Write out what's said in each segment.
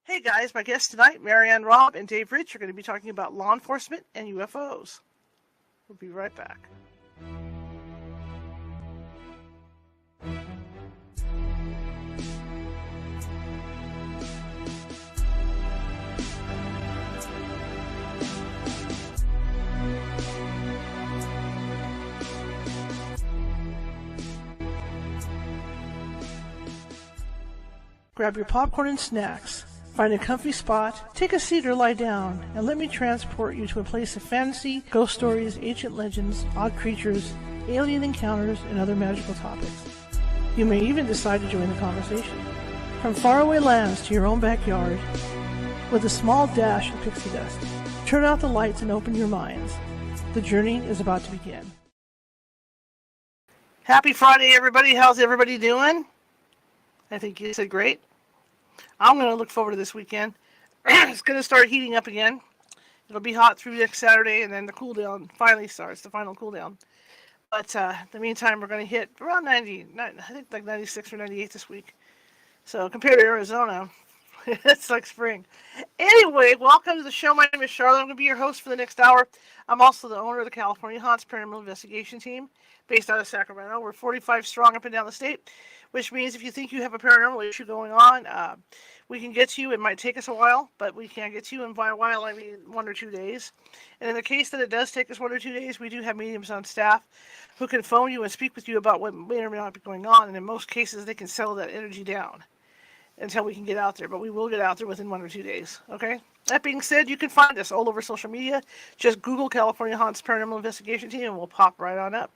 Hey guys, my guests tonight, Marianne Robb and Dave Rich, are going to be talking about law enforcement and UFOs. We'll be right back. Grab your popcorn and snacks. Find a comfy spot, take a seat or lie down, and let me transport you to a place of fantasy, ghost stories, ancient legends, odd creatures, alien encounters, and other magical topics. You may even decide to join the conversation. From faraway lands to your own backyard, with a small dash of pixie dust. Turn out the lights and open your minds. The journey is about to begin. Happy Friday, everybody. How's everybody doing? I think you said great. I'm going to look forward to this weekend. It's going to start heating up again. It'll be hot through next Saturday, and then the cool down finally starts, the final cool down. But in the meantime, we're going to hit around 90, I think like 96 or 98 this week. So compared to Arizona, it's like spring. Anyway, welcome to the show. My name is Charlotte. I'm going to be your host for the next hour. I'm also the owner of the California Haunts Paranormal Investigation Team based out of Sacramento. We're 45 strong up and down the state, which means if you think you have a paranormal issue going on, we can get to you. It might take us a while, but we can get to you. And by a while, I mean 1 or 2 days. And in the case that it does take us 1 or 2 days, we do have mediums on staff who can phone you and speak with you about what may or may not be going on. And in most cases, they can settle that energy down until we can get out there. But we will get out there within 1 or 2 days, okay? That being said, you can find us all over social media. Just Google California Haunts Paranormal Investigation Team and we'll pop right on up.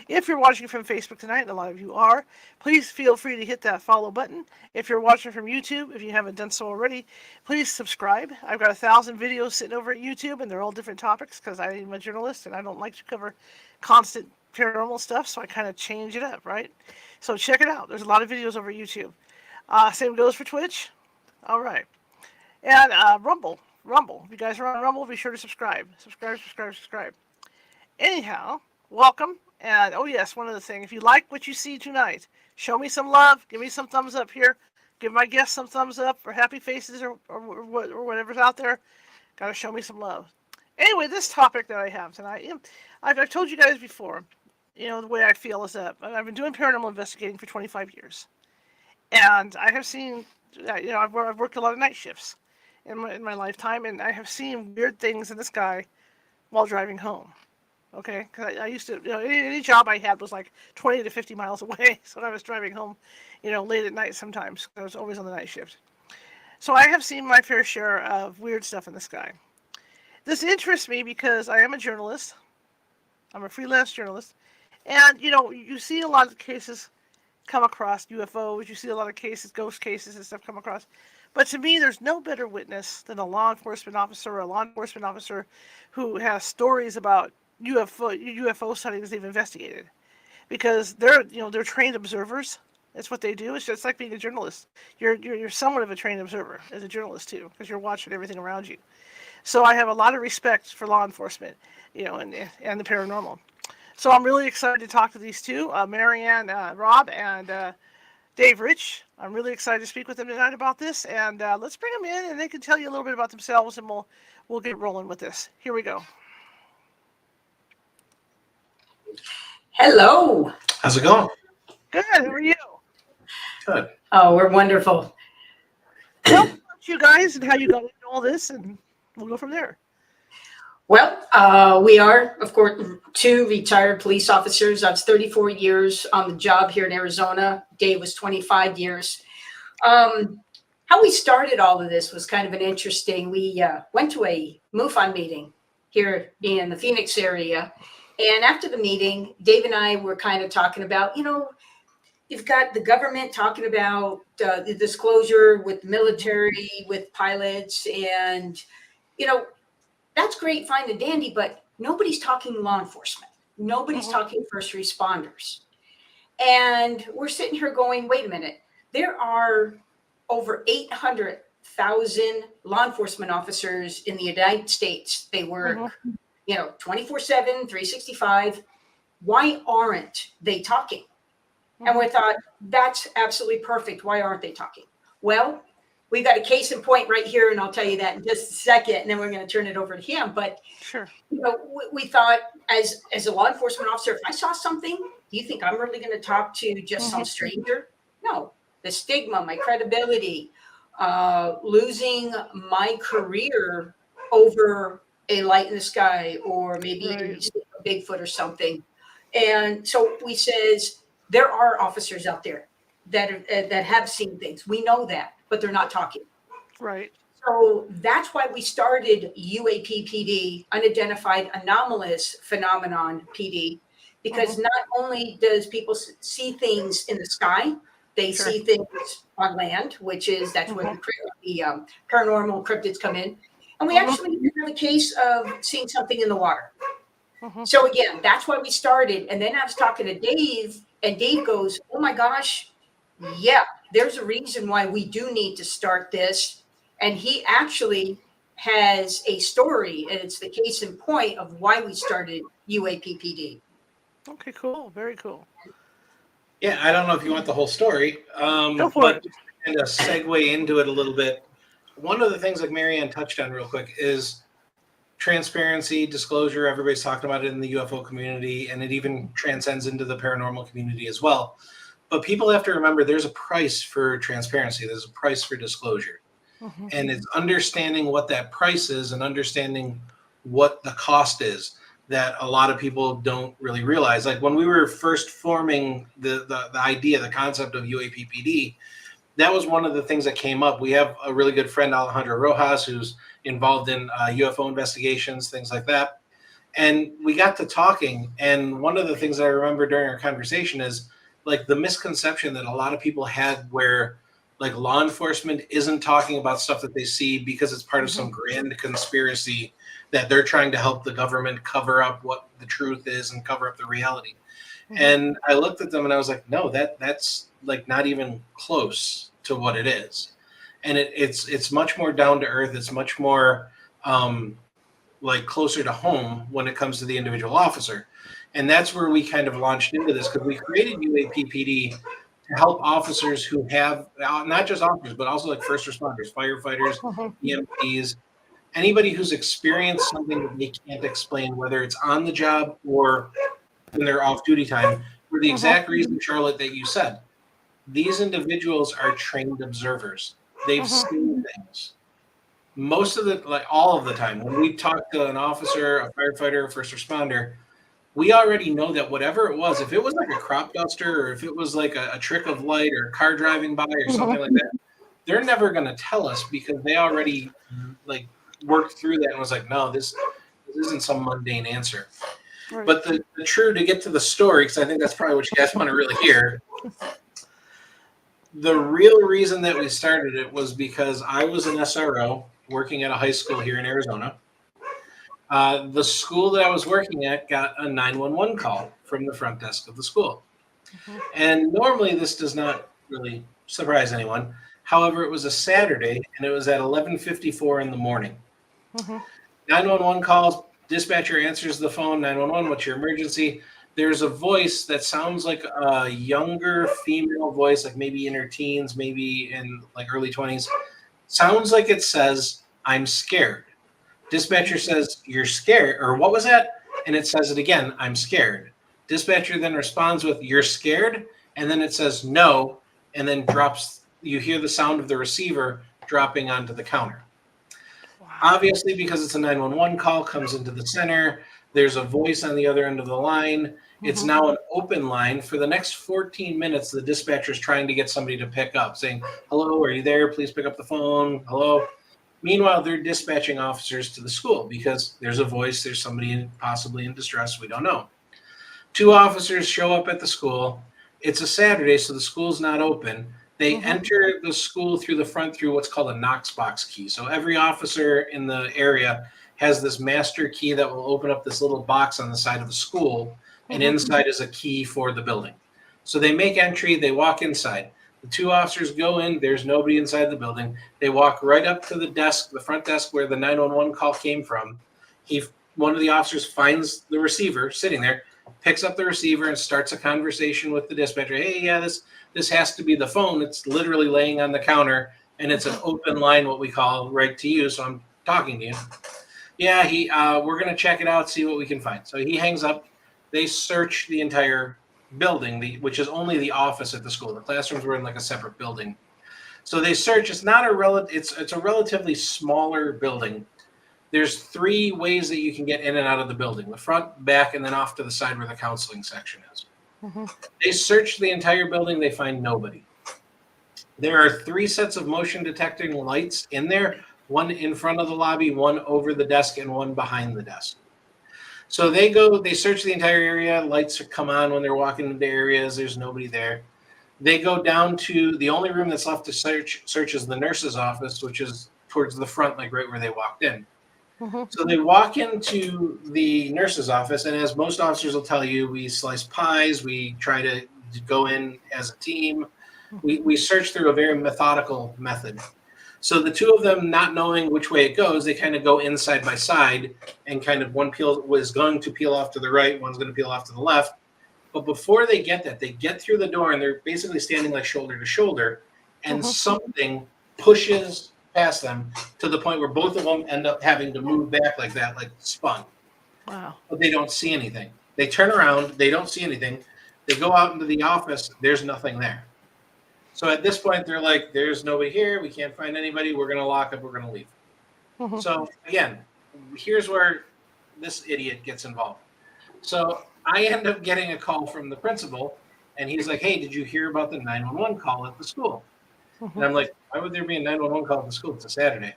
If you're watching from Facebook tonight, and a lot of you are, please feel free to hit that follow button. If you're watching from YouTube, if you haven't done so already, please subscribe. I've got 1,000 videos sitting over at YouTube, and they're all different topics because I'm a journalist and I don't like to cover constant paranormal stuff, so I kind of change it up, right? So check it out. There's a lot of videos over at YouTube. Same goes for Twitch. All right. And Rumble. If you guys are on Rumble, be sure to subscribe. Subscribe. Anyhow, welcome. And, oh yes, one other thing. If you like what you see tonight, show me some love. Give me some thumbs up here. Give my guests some thumbs up, or happy faces, or whatever's out there. Got to show me some love. Anyway, this topic that I have tonight, I've told you guys before, the way I feel is that I've been doing paranormal investigating for 25 years. And I have seen, I've worked a lot of night shifts in my lifetime, and I have seen weird things in the sky while driving home. Okay, because I used to, any job I had was like 20 to 50 miles away. So I was driving home, late at night sometimes. I was always on the night shift. So I have seen my fair share of weird stuff in the sky. This interests me because I am a journalist. I'm a freelance journalist. And, you see a lot of cases come across UFOs. You see a lot of cases, ghost cases and stuff come across. But to me, there's no better witness than a law enforcement officer or a law enforcement officer who has stories about UFO sightings they've investigated. Because they're trained observers. That's what they do. It's just like being a journalist. You're somewhat of a trained observer as a journalist too, because you're watching everything around you. So I have a lot of respect for law enforcement, and the paranormal. So I'm really excited to talk to these two, Marianne Robb and Dave Rich. I'm really excited to speak with them tonight about this, and let's bring them in, and they can tell you a little bit about themselves, and we'll get rolling with this. Here we go. Hello. How's it going? Good. How are you? Good. Oh, we're wonderful. Tell me about you guys and how you got into all this, and we'll go from there. Well, we are, of course, 2 retired police officers. That's 34 years on the job here in Arizona. Dave was 25 years. How we started all of this was kind of an interesting. We went to a MUFON meeting here in the Phoenix area. And after the meeting, Dave and I were kind of talking about, you've got the government talking about the disclosure with the military, with pilots, and, that's great, fine and dandy, but nobody's talking law enforcement. Nobody's talking first responders. And we're sitting here going, wait a minute, there are over 800,000 law enforcement officers in the United States. They work, 24/7, 365. Why aren't they talking? And we thought, that's absolutely perfect. Why aren't they talking? Well, we've got a case in point right here, and I'll tell you that in just a second, and then we're going to turn it over to him. But Sure. you know, we thought as a law enforcement officer, if I saw something, do you think I'm really going to talk to just some stranger? No. The stigma, my credibility, losing my career over a light in the sky, or maybe Right. a Bigfoot or something. And so we says there are officers out there that have seen things. We know that, but they're not talking. Right. So that's why we started UAP PD, Unidentified Anomalous Phenomenon PD, because not only does people see things in the sky, they Sure. see things on land, which is that's where the paranormal cryptids come in. And we actually have a case of seeing something in the water. So again, that's why we started. And then I was talking to Dave, and Dave goes, "Oh my gosh, yeah, there's a reason why we do need to start this." And he actually has a story, and it's the case in point of why we started UAPPD. Okay, cool. Very cool. Yeah, I don't know if you want the whole story, Go for but it. just to kind of segue into it a little bit. One of the things like Marianne touched on real quick is transparency, disclosure. Everybody's talking about it in the UFO community, and it even transcends into the paranormal community as well. But people have to remember there's a price for transparency. There's a price for disclosure. And it's understanding what that price is and understanding what the cost is that a lot of people don't really realize. Like when we were first forming the idea, the concept of UAPPD, that was one of the things that came up. We have a really good friend, Alejandro Rojas, who's involved in UFO investigations, things like that. And we got to talking. And one of the things that I remember during our conversation is like the misconception that a lot of people had where like law enforcement isn't talking about stuff that they see because it's part of some grand conspiracy that they're trying to help the government cover up what the truth is and cover up the reality. And I looked at them and I was like, no, that's like not even close to what it is. And it's much more down to earth. It's much more like closer to home when it comes to the individual officer. And that's where we kind of launched into this because we created UAPPD to help officers who have not just officers, but also like first responders, firefighters, EMTs, anybody who's experienced something that they can't explain, whether it's on the job or in their off-duty time, for the exact reason, Charlotte, that you said. These individuals are trained observers. They've seen things. Most of the, like all of the time, when we talk to an officer, a firefighter, a first responder, we already know that whatever it was, if it was like a crop duster or if it was like a trick of light or a car driving by or something like that, they're never going to tell us because they already like worked through that and was like, no, this isn't some mundane answer. Right. But the true, to get to the story, because I think that's probably what you guys want to really hear, the real reason that we started it was because I was an SRO working at a high school here in Arizona. The school that I was working at got a 911 call from the front desk of the school. And normally this does not really surprise anyone. However, it was a Saturday and it was at 11:54 in the morning. 911 calls, dispatcher answers the phone, 911, what's your emergency? There's a voice that sounds like a younger female voice, like maybe in her teens, maybe in like early 20s. Sounds like it says, I'm scared. Dispatcher says, you're scared, or what was that? And it says it again, I'm scared. Dispatcher then responds with, you're scared? And then it says no, and then drops, you hear the sound of the receiver dropping onto the counter. Obviously, because it's a 911 call, comes into the center. There's a voice on the other end of the line. It's now an open line. For the next 14 minutes, the dispatcher is trying to get somebody to pick up, saying, hello, are you there? Please pick up the phone. Hello. Meanwhile, they're dispatching officers to the school because there's a voice, there's somebody possibly in distress, we don't know. 2 officers show up at the school. It's a Saturday, so the school's not open. They enter the school through the front through what's called a Knox box key. So every officer in the area has this master key that will open up this little box on the side of the school, and inside is a key for the building. So they make entry, they walk inside. The 2 officers go in, there's nobody inside the building. They walk right up to the desk, the front desk where the 911 call came from. One of the officers finds the receiver sitting there, picks up the receiver and starts a conversation with the dispatcher. Hey, yeah, this has to be the phone. It's literally laying on the counter. and it's an open line, what we call, right to you. So I'm talking to you. Yeah, we're going to check it out, see what we can find. So he hangs up. They search the entire building, which is only the office at the school. The classrooms were in like a separate building. So they search. It's not it's a relatively smaller building. There's 3 ways that you can get in and out of the building: the front, back, and then off to the side where the counseling section is. They search the entire building. They find nobody. There are 3 sets of motion detecting lights in there, one in front of the lobby, one over the desk, and one behind the desk. So they search the entire area. Lights come on when they're walking into areas. There's nobody there. They go down to the only room that's left to search is the nurse's office, which is towards the front, like right where they walked in. So they walk into the nurse's office, and as most officers will tell you, we slice pies. We try to go in as a team. We search through a very methodical method. So the 2 of them, not knowing which way it goes, they kind of go in side by side, and kind of one was going to peel off to the right, one's going to peel off to the left. But before they get that, they get through the door, and they're basically standing like shoulder to shoulder, and something pushes past them to the point where both of them end up having to move back like that, like spun. Wow. But they don't see anything. They turn around, they don't see anything. They go out into the office, there's nothing there. So at this point, they're like, there's nobody here. We can't find anybody. We're going to lock up. We're going to leave. So again, here's where this idiot gets involved. So I end up getting a call from the principal, and he's like, hey, did you hear about the 911 call at the school? And I'm like, why would there be a 911 call at the school? It's a Saturday.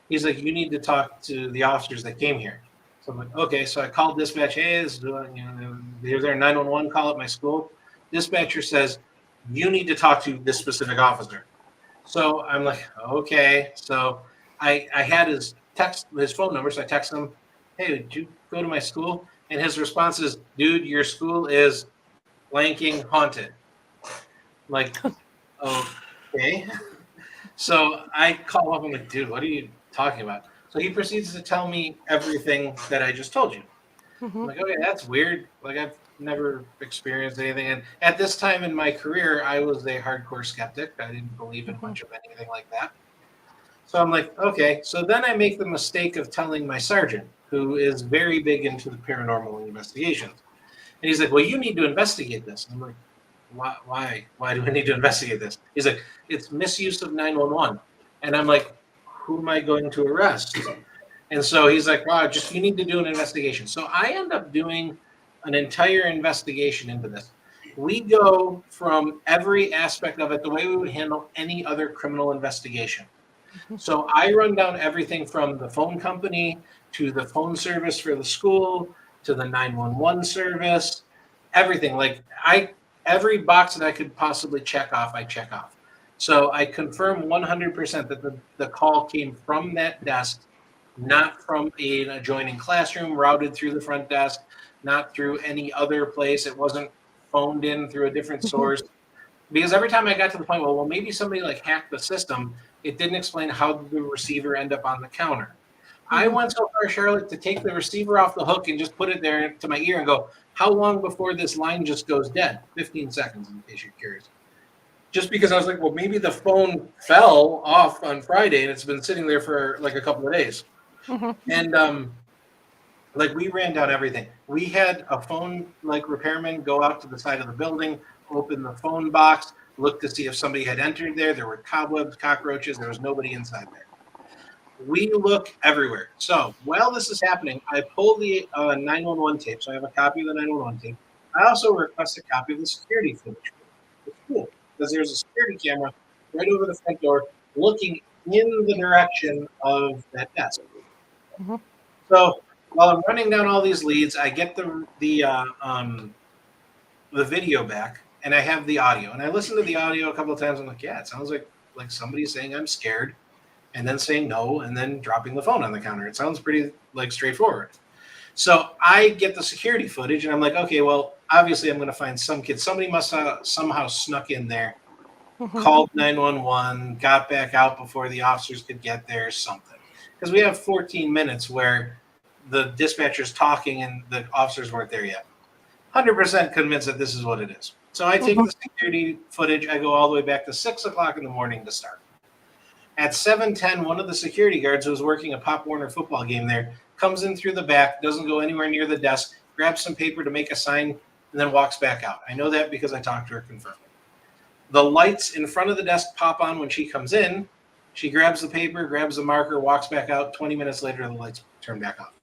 He's like, you need to talk to the officers that came here. So I'm like, okay. So I called dispatch. Hey, is there a 911 call at my school? Dispatcher says, you need to talk to this specific officer. So I'm like, okay. So I had his phone number. So I text him, hey, did you go to my school? And his response is, dude, your school is blanking haunted. Like, okay. So I call up. I'm like, dude, what are you talking about? So he proceeds to tell me everything that I just told you. I'm like, okay, that's weird. Like, I've never experienced anything. And at this time in my career, I was a hardcore skeptic. I didn't believe in much of anything like that. So I'm like, okay. So then I make the mistake of telling my sergeant, who is very big into the paranormal investigations. And he's like, well, you need to investigate this. And I'm like, why? Why do I need to investigate this? He's like, it's misuse of 911. And I'm like, who am I going to arrest? And so he's like, wow, you need to do an investigation. So I end up doing an entire investigation into this. We go from every aspect of it the way we would handle any other criminal investigation. So I run down everything from the phone company to the phone service for the school to the 911 service, everything. Like every box that I could possibly check off, I check off. So I confirm 100% that the call came from that desk, not from an adjoining classroom, routed through the front desk, not through any other place. It wasn't phoned in through a different source. Because every time I got to the point, well, maybe somebody like hacked the system, it didn't explain how did the receiver end up on the counter. I went so far, Charlotte, to take the receiver off the hook and just put it there to my ear and go, how long before this line just goes dead? 15 seconds, in case you're curious. Just because I was like, well, maybe the phone fell off on Friday and it's been sitting there for like a couple of days. And like we ran down everything. We had a phone like repairman go out to the side of the building, open the phone box, look to see if somebody had entered there. There were cobwebs, cockroaches. There was nobody inside there. We look everywhere. So while this is happening, I pull the 911 tape. So I have a copy of the 911 tape. I also request a copy of the security footage. It's cool because there's a security camera right over the front door looking in the direction of that desk. So while I'm running down all these leads, I get the video back, and I have the audio. And I listened to the audio a couple of times. I'm like, yeah, it sounds like somebody saying I'm scared, and then saying no, and then dropping the phone on the counter. It sounds pretty like straightforward. So I get the security footage, and I'm like, okay, well, obviously I'm going to find some kid. Somebody must have somehow snuck in there, called 911, got back out before the officers could get there, something. Because we have 14 minutes where the dispatcher's talking and the officers weren't there yet. 100% convinced that this is what it is. So I take the security footage. I go all the way back to 6 o'clock in the morning to start. At 7:10, one of the security guards who was working a Pop Warner football game there comes in through the back, doesn't go anywhere near the desk, grabs some paper to make a sign, and then walks back out. I know that because I talked to her, confirmed. The lights in front of the desk pop on when she comes in. She grabs the paper, grabs the marker, walks back out. 20 minutes later, the lights turn back off.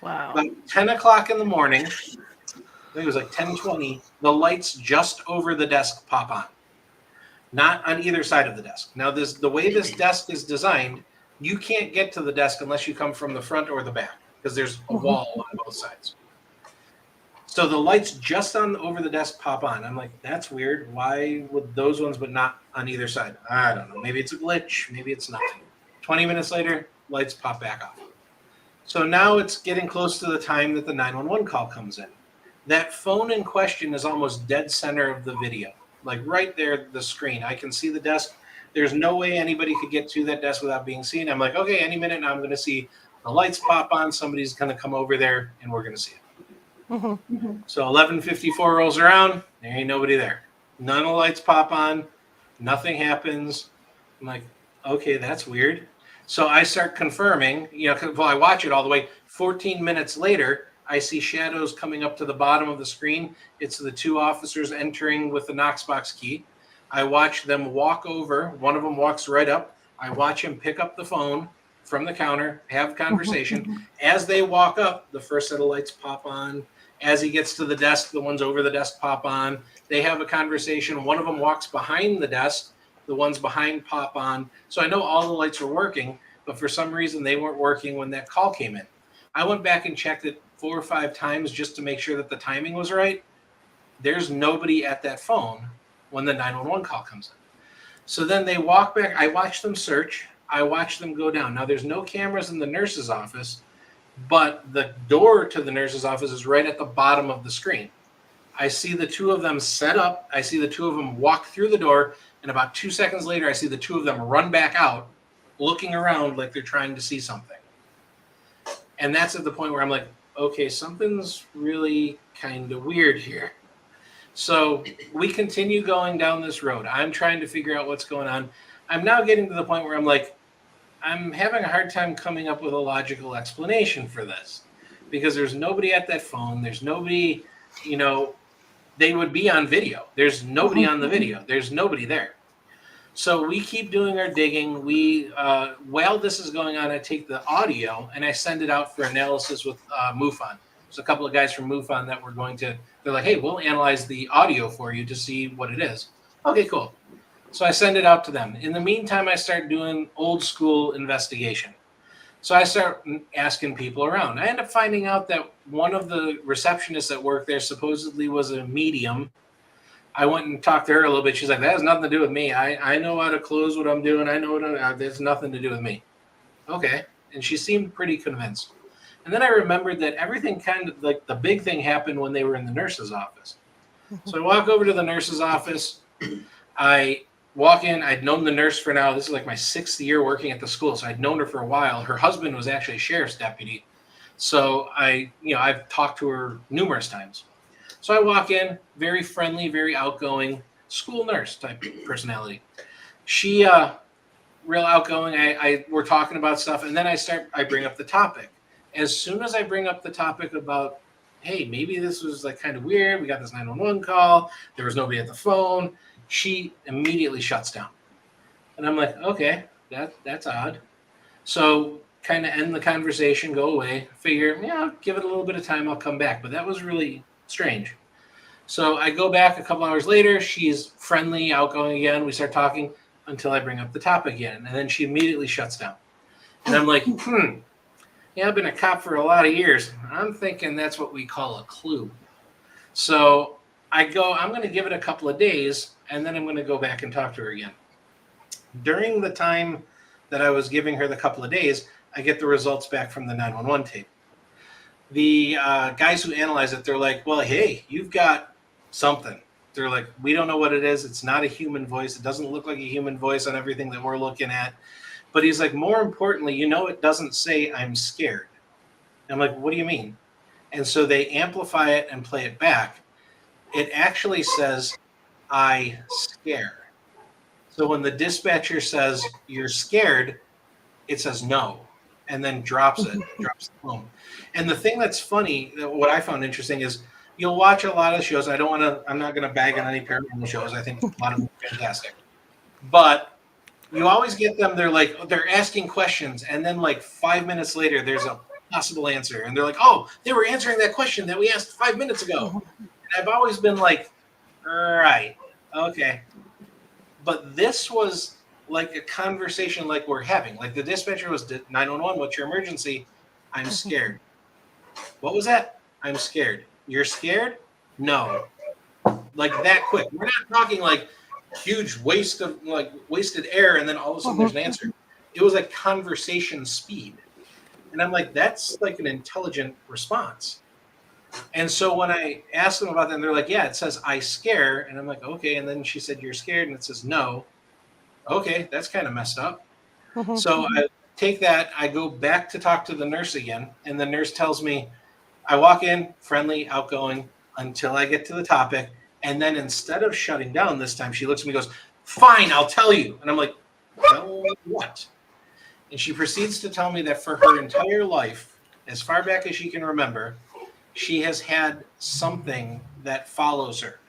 Wow. About 10 o'clock in the morning, I think it was like 10:20, the lights just over the desk pop on. Not on either side of the desk. Now, the way this desk is designed, you can't get to the desk unless you come from the front or the back because there's a wall on both sides. So the lights just over the desk pop on. I'm like, that's weird. Why would those ones but not on either side? I don't know. Maybe it's a glitch. Maybe it's nothing. 20 minutes later, lights pop back off. So now it's getting close to the time that the 911 call comes in. That phone in question is almost dead center of the video. Like right there, the screen. I can see the desk. There's no way anybody could get to that desk without being seen. I'm like, okay, any minute now I'm going to see the lights pop on. Somebody's going to come over there and we're going to see it. So 11:54 rolls around. There ain't nobody there. None of the lights pop on. Nothing happens. I'm like, okay, that's weird. So I start confirming, I watch it all the way. 14 minutes later, I see shadows coming up to the bottom of the screen. It's the two officers entering with the Knox box key. I watch them walk over. One of them walks right up. I watch him pick up the phone from the counter, have conversation. As they walk up, the first set of lights pop on. As he gets to the desk, the ones over the desk pop on. They have a conversation. One of them walks behind the desk. The ones behind pop on. So I know all the lights are working, but for some reason they weren't working when that call came in. I went back and checked it 4 or 5 times just to make sure that the timing was right. There's nobody at that phone when the 911 call comes in. So then they walk back. I watch them search. I watch them go down. Now, there's no cameras in the nurse's office, but the door to the nurse's office is right at the bottom of the screen. I see the two of them set up. I see the two of them walk through the door. And about 2 seconds later, I see the two of them run back out, looking around like they're trying to see something. And that's at the point where I'm like, okay, something's really kind of weird here. So we continue going down this road. I'm trying to figure out what's going on. I'm now getting to the point where I'm like, I'm having a hard time coming up with a logical explanation for this because there's nobody at that phone. There's nobody, they would be on video. There's nobody on the video. There's nobody there. So we keep doing our digging. While this is going on, I take the audio and I send it out for analysis with MUFON. There's a couple of guys from MUFON that they're like, hey, we'll analyze the audio for you to see what it is. Okay, cool. So I send it out to them. In the meantime, I start doing old school investigation. So I start asking people around. I end up finding out that one of the receptionists that worked there supposedly was a medium. I went and talked to her a little bit. She's like, that has nothing to do with me. I know how to close what I'm doing. I know there's nothing to do with me. Okay. And she seemed pretty convinced. And then I remembered that everything kind of like the big thing happened when they were in the nurse's office. So I walk over to the nurse's office. I walk in. I'd known the nurse for now. This is like my 6th year working at the school. So I'd known her for a while. Her husband was actually a sheriff's deputy. So I've talked to her numerous times. So I walk in, very friendly, very outgoing, school nurse type personality. She real outgoing. We're talking about stuff, and then I bring up the topic. As soon as I bring up the topic about, hey, maybe this was like kind of weird. We got this 911 call. There was nobody at the phone. She immediately shuts down. And I'm like, okay, that's odd. So kind of end the conversation, go away, figure, I'll give it a little bit of time. I'll come back. But that was really strange. So I go back a couple hours later. She's friendly, outgoing again. We start talking until I bring up the topic again. And then she immediately shuts down. And I'm like, I've been a cop for a lot of years. I'm thinking that's what we call a clue. So I'm going to give it a couple of days, and then I'm going to go back and talk to her again. During the time that I was giving her the couple of days, I get the results back from the 911 tape. The guys who analyze it, they're like, well, hey, you've got something. They're like, we don't know what it is. It's not a human voice. It doesn't look like a human voice on everything that we're looking at. But he's like, more importantly, it doesn't say I'm scared. I'm like, what do you mean? And so they amplify it and play it back. It actually says, I scare. So when the dispatcher says you're scared, it says no, and then drops the phone. And the thing that's funny, what I found interesting is you'll watch a lot of shows. I'm not going to bag on any paranormal shows. I think a lot of them are fantastic. But you always get them, they're asking questions, and then like 5 minutes later, there's a possible answer. And they're like, oh, they were answering that question that we asked 5 minutes ago. And I've always been like, right, okay. But this was like a conversation like we're having. Like the dispatcher was 911, what's your emergency? I'm scared. What was that? I'm scared. You're scared? No. Like that quick. We're not talking like huge wasted air and then all of a sudden there's an answer. It was like conversation speed. And I'm like, that's like an intelligent response. And so when I asked them about that, they're like, yeah, it says I scare. And I'm like, okay. And then she said, you're scared. And it says no. Okay, that's kind of messed up. So I take that, I go back to talk to the nurse again, and the nurse tells me, I walk in, friendly, outgoing, until I get to the topic, and then instead of shutting down this time, she looks at me and goes, fine, I'll tell you. And I'm like, tell me what? And she proceeds to tell me that for her entire life, as far back as she can remember, she has had something that follows her.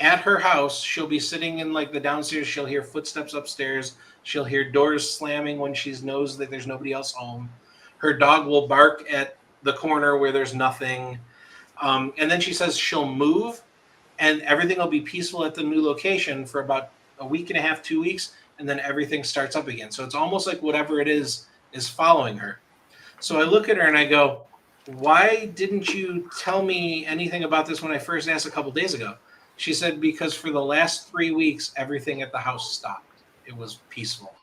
At her house, she'll be sitting in like the downstairs. She'll hear footsteps upstairs. She'll hear doors slamming when she knows that there's nobody else home. Her dog will bark at the corner where there's nothing. And then she says she'll move and everything will be peaceful at the new location for about a week and a half, 2 weeks. And then everything starts up again. So it's almost like whatever it is following her. So I look at her and I go, why didn't you tell me anything about this when I first asked a couple days ago? She said, because for the last 3 weeks, everything at the house stopped. It was peaceful.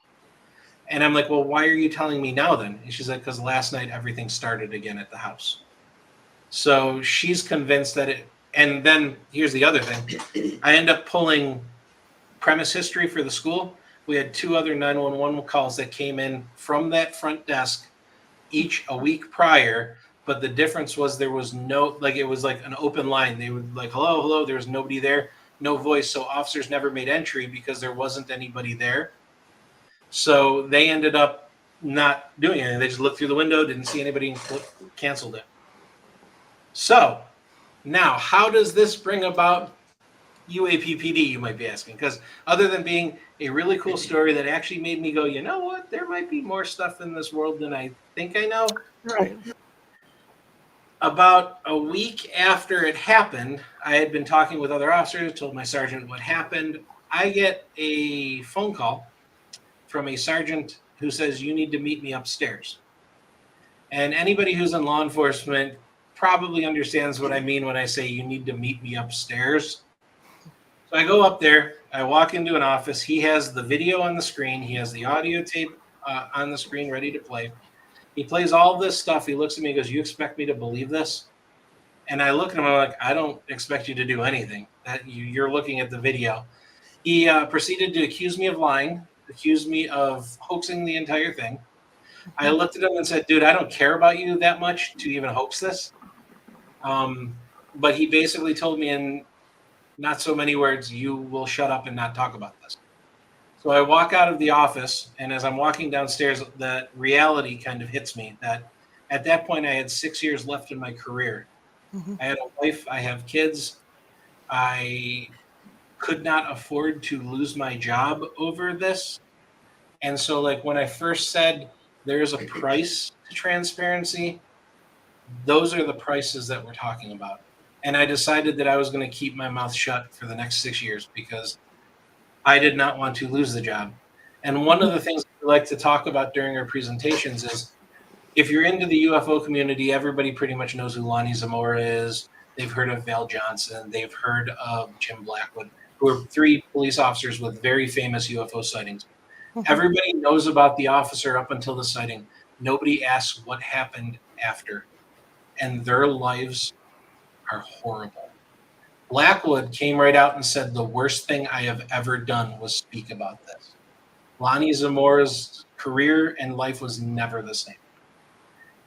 And I'm like, well, why are you telling me now then? And she said, because last night everything started again at the house. So she's convinced that it, and then here's the other thing. I end up pulling premise history for the school. We had 2 other 911 calls that came in from that front desk, each a week prior. But the difference was there was no, like it was like an open line. They would like, hello, hello. There was nobody there, no voice. So officers never made entry because there wasn't anybody there. So they ended up not doing anything. They just looked through the window, didn't see anybody, and canceled it. So now, how does this bring about UAPPD, you might be asking? Because other than being a really cool story that actually made me go, you know what? There might be more stuff in this world than I think I know. Right. About a week after it happened, I had been talking with other officers, told my sergeant what happened. I get a phone call from a sergeant who says, you need to meet me upstairs. And anybody who's in law enforcement probably understands what I mean when I say you need to meet me upstairs. So I go up there, I walk into an office. He has the video on the screen. He has the audio tape on the screen ready to play. He plays all this stuff. He looks at me and goes, you expect me to believe this? And I look at him, I'm like, I don't expect you to do anything. That you're looking at the video. He proceeded to accuse me of lying, accuse me of hoaxing the entire thing. I looked at him and said, dude, I don't care about you that much to even hoax this. But he basically told me in not so many words, you will shut up and not talk about this. So I walk out of the office, and as I'm walking downstairs, that reality kind of hits me that at that point I had 6 years left in my career. I had a wife, I have kids. I could not afford to lose my job over this. And so like when I first said there's a price to transparency, those are the prices that we're talking about. And I decided that I was going to keep my mouth shut for the next 6 years because I did not want to lose the job. And one of the things we like to talk about during our presentations is if you're into the UFO community, everybody pretty much knows who Lonnie Zamora is. They've heard of Val Johnson. They've heard of Jim Blackwood, who are 3 police officers with very famous UFO sightings. Everybody knows about the officer up until the sighting. Nobody asks what happened after. And their lives are horrible. Blackwood came right out and said, the worst thing I have ever done was speak about this. Lonnie Zamora's career and life was never the same.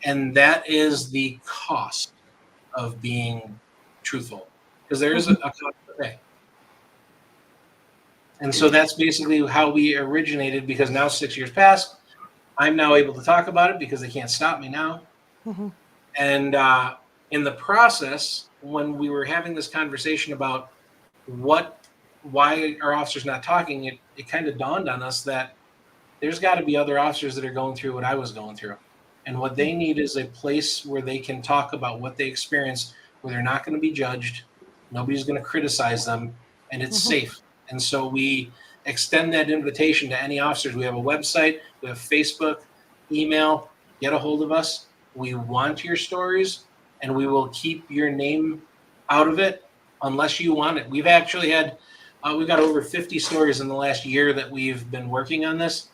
And that is the cost of being truthful. Because there is a cost to pay. And so that's basically how we originated, because now 6 years passed. I'm now able to talk about it because they can't stop me now. Mm-hmm. And in the process, when we were having this conversation about why our officers not talking, it kind of dawned on us that there's got to be other officers that are going through what I was going through. And what they need is a place where they can talk about what they experienced, where they're not going to be judged. Nobody's going to criticize them, and it's safe. And so we extend that invitation to any officers. We have a website, we have Facebook, email, get a hold of us. We want your stories, and we will keep your name out of it unless you want it. We've actually had, we've got over 50 stories in the last year that we've been working on this.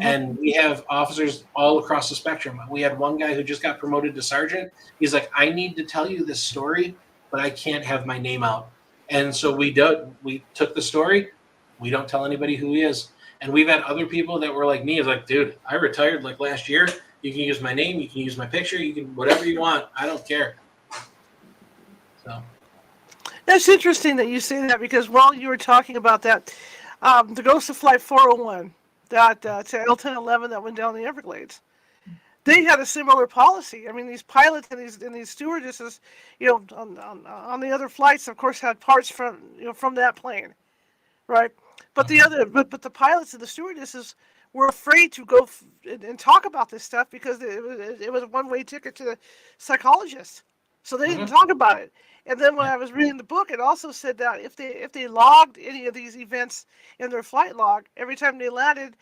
And we have officers all across the spectrum. We had one guy who just got promoted to sergeant. He's like, I need to tell you this story, but I can't have my name out. And so we took the story. We don't tell anybody who he is. And we've had other people that were like me. It's like, dude, I retired like last year. You can use my name. You can use my picture. You can whatever you want. I don't care. So That's interesting that you say that, because while you were talking about that, the Ghost of Flight 401, that to L1011 that went down the Everglades, they had a similar policy. I mean, these pilots and these stewardesses, on the other flights, of course, had parts from that plane, right? But but the pilots and the stewardesses were afraid to go and talk about this stuff because it was a one-way ticket to the psychologist, so they didn't talk about it. And then when I was reading the book, it also said that if they logged any of these events in their flight log, every time they landed,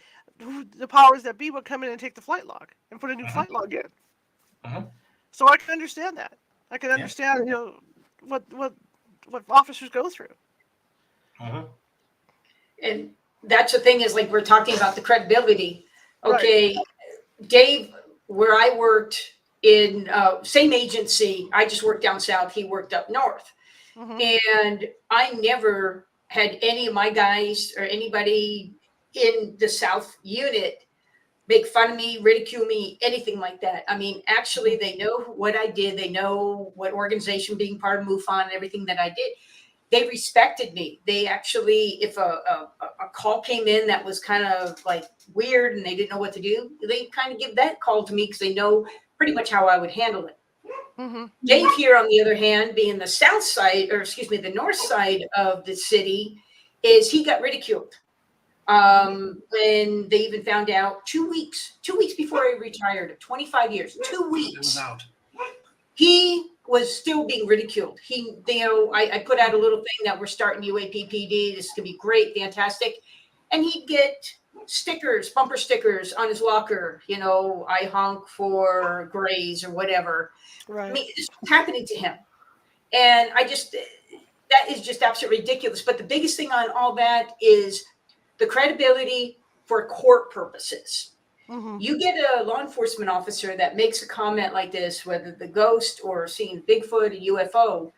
the powers that be would come in and take the flight log and put a new flight log in. So I can understand that. I can understand, what officers go through. And that's the thing, is like we're talking about the credibility. Okay, right. Dave, where I worked in same agency, I just worked down south, he worked up north. And I never had any of my guys or anybody in the south unit make fun of me, ridicule me, anything like that. I mean, actually, they know what I did. They know what organization, being part of MUFON and everything that I did. They respected me. They actually, if a call came in that was kind of like weird and they didn't know what to do, they kind of give that call to me because they know pretty much how I would handle it. Dave here, on the other hand, being the south side, or excuse me, the north side of the city, is he got ridiculed. When they even found out 2 weeks before he retired, 25 years, 2 weeks, he was still being ridiculed. I put out a little thing that we're starting UAPPD. This could be great, fantastic. And he'd get stickers, bumper stickers on his locker, I honk for grays or whatever. Right. I mean, this was happening to him. And that is just absolutely ridiculous. But the biggest thing on all that is the credibility for court purposes. You get a law enforcement officer that makes a comment like this, whether the ghost or seeing Bigfoot, a UFO,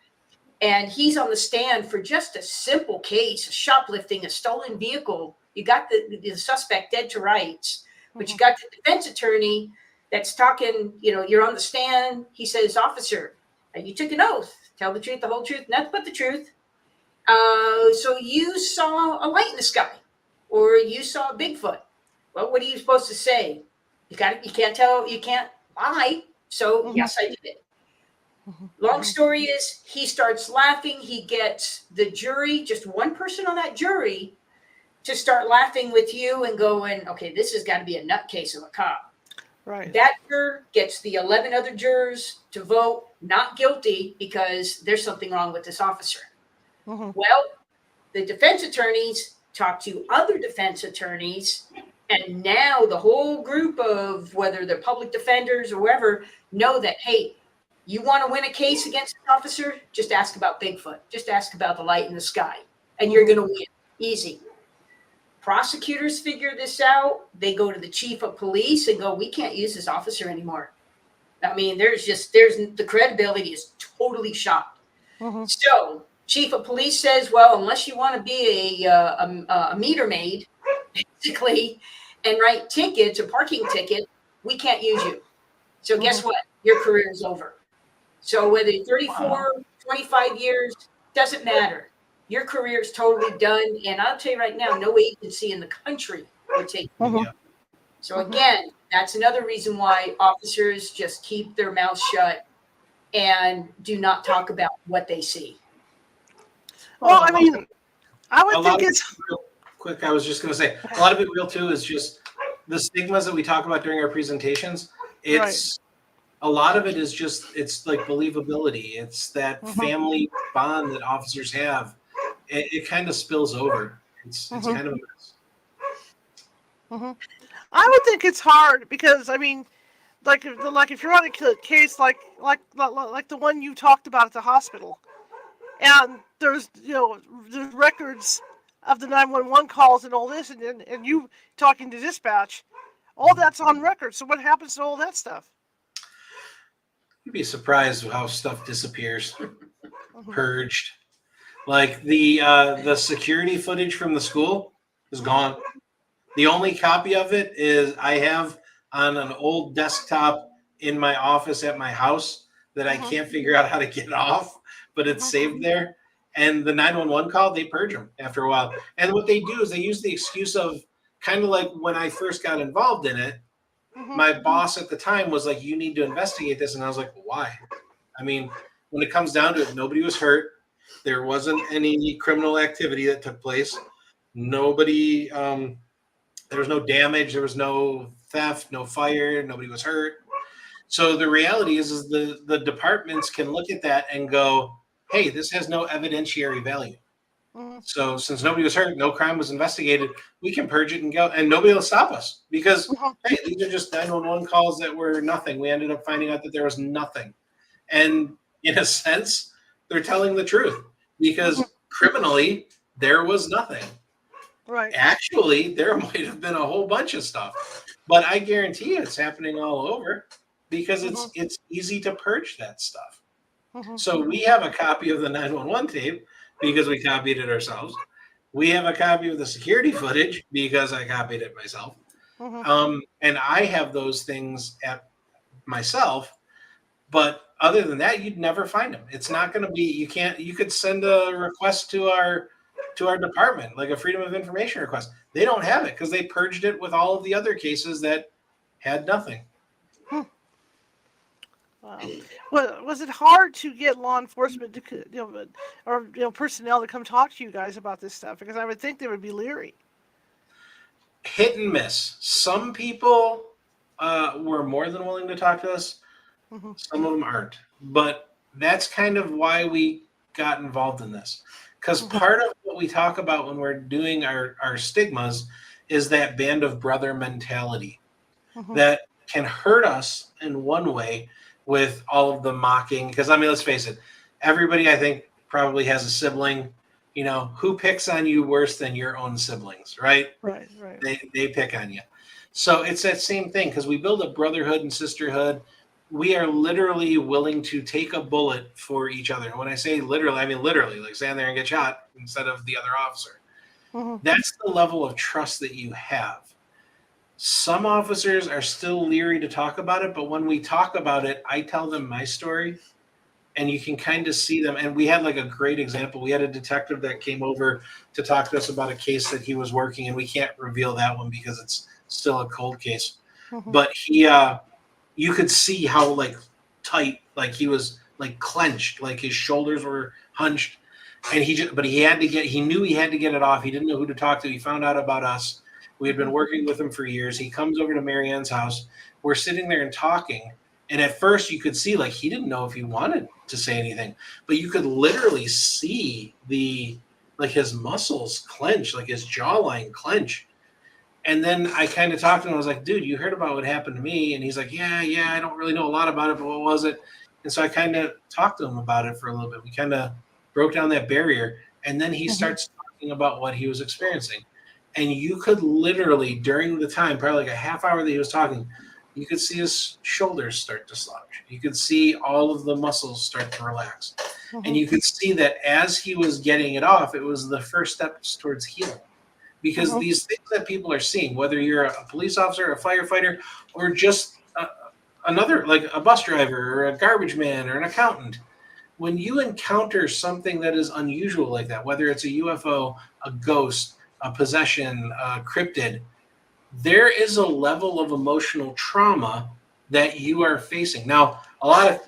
and he's on the stand for just a simple case, shoplifting, a stolen vehicle. You got the suspect dead to rights, but you got the defense attorney that's talking, you're on the stand. He says, officer, you took an oath, tell the truth, the whole truth, nothing but the truth. So you saw a light in the sky, or you saw a Bigfoot. Well, what are you supposed to say? You can't lie. So yes, I did it. Long story is, he starts laughing. He gets the jury, just one person on that jury, to start laughing with you and going, okay, this has got to be a nutcase of a cop. Right. That juror gets the 11 other jurors to vote not guilty because there's something wrong with this officer. Well, the defense attorneys talk to other defense attorneys, and now the whole group of, whether they're public defenders or whoever, know that, hey, you want to win a case against an officer? Just ask about Bigfoot. Just ask about the light in the sky, and you're going to win. Easy. Prosecutors figure this out. They go to the chief of police and go, we can't use this officer anymore. I mean, the credibility is totally shot. So chief of police says, well, unless you want to be a meter maid, basically, and write tickets, a parking ticket, we can't use you. So guess what? Your career is over. So whether you're 34, 25 years, doesn't matter. your career is totally done. And I'll tell you right now, no agency in the country would take you. Mhm. So again, that's another reason why officers just keep their mouths shut and do not talk about what they see. Well, I mean, I A would lot think of it's real quick, I was just going to say, a lot of it real too is just the stigmas that we talk about during our presentations. It's a lot of it is just, it's like believability. It's that family bond that officers have. It kind of spills over. It's kind of a mess. I would think it's hard because I mean, like if you're on a case like the one you talked about at the hospital, and there's there's records of the 911 calls and all this, and you talking to dispatch, all that's on record. So what happens to all that stuff? You'd be surprised how stuff disappears, purged. Like the security footage from the school is gone. The only copy of it is I have on an old desktop in my office at my house that I can't figure out how to get off, but it's saved there. And the 911 call, they purge them after a while. And what they do is they use the excuse of kind of like when I first got involved in it, my boss at the time was like, you need to investigate this. And I was like, well, why? I mean, when it comes down to it, nobody was hurt. There wasn't any criminal activity that took place. Nobody, there was no damage. There was no theft, no fire. Nobody was hurt. So the reality is the departments can look at that and go, hey, this has no evidentiary value. So since nobody was hurt, no crime was investigated, we can purge it and go, and nobody will stop us because, hey, these are just 911 calls that were nothing. We ended up finding out that there was nothing. And in a sense, they're telling the truth because criminally, there was nothing. Right. Actually, there might have been a whole bunch of stuff, but I guarantee it's happening all over because it's easy to purge that stuff. So we have a copy of the 911 tape because we copied it ourselves. We have a copy of the security footage because I copied it myself. And I have those things at myself, but other than that, you'd never find them. It's not going to be, you could send a request to our department, like a Freedom of Information request. They don't have it because they purged it with all of the other cases that had nothing. Well, was it hard to get law enforcement to, or personnel to come talk to you guys about this stuff? Because I would think they would be leery. Hit and miss. Some people were more than willing to talk to us. Some of them aren't. But that's kind of why we got involved in this. Because part of what we talk about when we're doing our stigmas is that band of brother mentality that can hurt us in one way with all of the mocking. Because, I mean, let's face it, everybody, I think, probably has a sibling. You know, who picks on you worse than your own siblings, right? Right. They pick on you. So it's that same thing because we build a brotherhood and sisterhood. We are literally willing to take a bullet for each other. And when I say literally, I mean literally, like stand there and get shot instead of the other officer. That's the level of trust that you have. Some officers are still leery to talk about it, but when we talk about it, I tell them my story, and you can kind of see them. And we had like a great example. We had a detective that came over to talk to us about a case that he was working, and we can't reveal that one because it's still a cold case. But he, you could see how like tight, like he was like clenched, like his shoulders were hunched, and he knew he had to get it off. He didn't know who to talk to. He found out about us. We had been working with him for years. He comes over to Marianne's house. We're sitting there and talking. And at first you could see like he didn't know if he wanted to say anything, but you could literally see his muscles clench, like his jawline clench. And then I kind of talked to him. I was like, dude, you heard about what happened to me? And he's like, yeah, I don't really know a lot about it, but what was it? And so I kind of talked to him about it for a little bit. We kind of broke down that barrier. And then he starts talking about what he was experiencing. And you could literally, during the time, probably like a half hour that he was talking, you could see his shoulders start to slouch. You could see all of the muscles start to relax. And you could see that as he was getting it off, it was the first steps towards healing. Because these things that people are seeing, whether you're a police officer, a firefighter, or just another, like a bus driver or a garbage man or an accountant, when you encounter something that is unusual like that, whether it's a UFO, a ghost, a possession, a cryptid, there is a level of emotional trauma that you are facing. Now, a lot of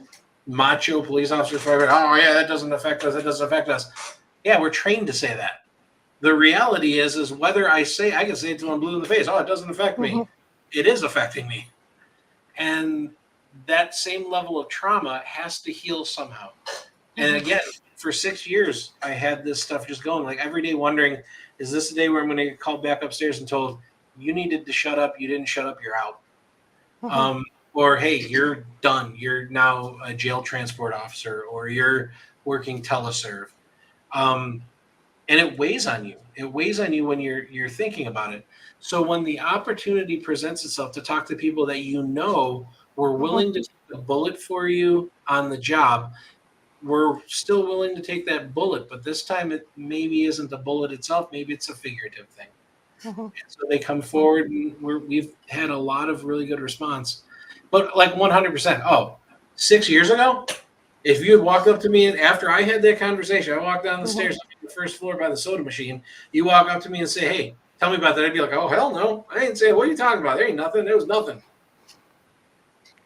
macho police officers, oh yeah, that doesn't affect us. That doesn't affect us. Yeah, we're trained to say that. The reality is whether I can say it till I'm blue in the face. Oh, it doesn't affect me. It is affecting me. And that same level of trauma has to heal somehow. And again, for 6 years, I had this stuff just going, like every day wondering, is this the day where I'm going to get called back upstairs and told, you needed to shut up, you didn't shut up, you're out. Or, hey, you're done. You're now a jail transport officer, or you're working teleserve. And it weighs on you. It weighs on you when you're thinking about it. So when the opportunity presents itself to talk to people that you know were willing to take a bullet for you on the job, we're still willing to take that bullet, but this time it maybe isn't the bullet itself. Maybe it's a figurative thing. And so they come forward, and we've had a lot of really good response. But like 100%. Oh, 6 years ago, if you had walked up to me after I had that conversation, I walked down the stairs on the first floor by the soda machine. You walk up to me and say, "Hey, tell me about that." I'd be like, "Oh, hell no. I ain't saying, what are you talking about? There ain't nothing. There was nothing."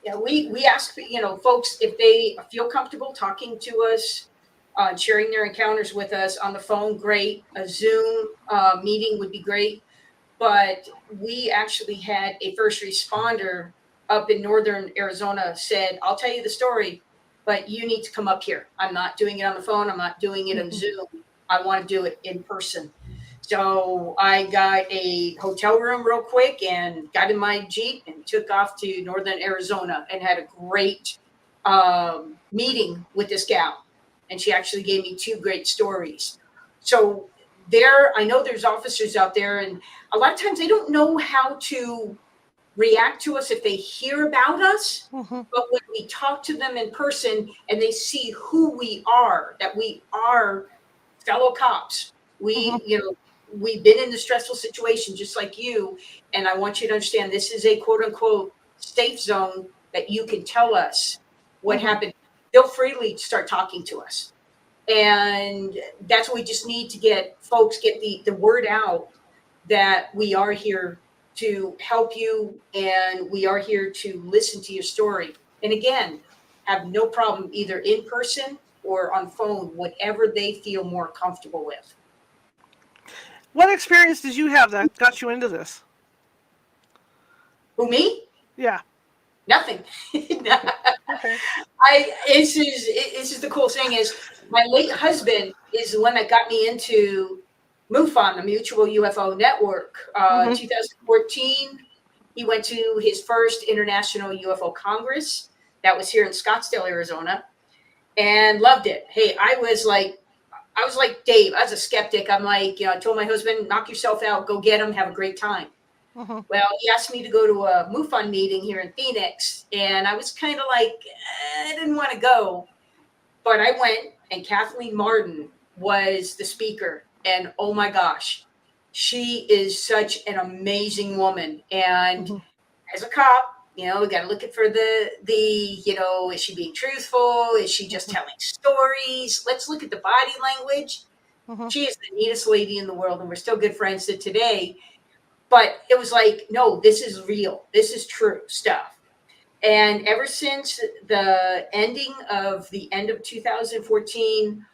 Yeah, we ask, folks if they feel comfortable talking to us, sharing their encounters with us on the phone, great. A Zoom meeting would be great. But we actually had a first responder up in northern Arizona said, I'll tell you the story, but you need to come up here. I'm not doing it on the phone. I'm not doing it on Zoom. I want to do it in person. So I got a hotel room real quick and got in my Jeep and took off to northern Arizona and had a great meeting with this gal. And she actually gave me 2 great stories. So I know there's officers out there, and a lot of times they don't know how to react to us if they hear about us. But when we talk to them in person and they see who we are, that we are fellow cops, we've been in the stressful situation just like you. And I want you to understand this is a quote unquote safe zone that you can tell us what happened. They'll freely start talking to us. And that's what we just need to get the word out that we are here to help you and we are here to listen to your story. And again, have no problem either in person or on phone, whatever they feel more comfortable with. What experience did you have that got you into this? Who, me? Yeah. Nothing. Okay. This is the cool thing is my late husband is the one that got me into MUFON, the Mutual UFO Network. 2014, he went to his first International UFO Congress that was here in Scottsdale, Arizona, and loved it. Hey, I was like Dave. I was a skeptic. I'm like, I told my husband, knock yourself out, go get him, have a great time. Well, he asked me to go to a MUFON meeting here in Phoenix, and I was kind of like, I didn't want to go, but I went, and Kathleen Martin was the speaker, and oh my gosh, she is such an amazing woman. And as a cop, we got to look at for the is she being truthful? Is she just telling stories? Let's look at the body language. She is the neatest lady in the world, and we're still good friends to today. But it was like, no, this is real. This is true stuff. And ever since the end of 2014,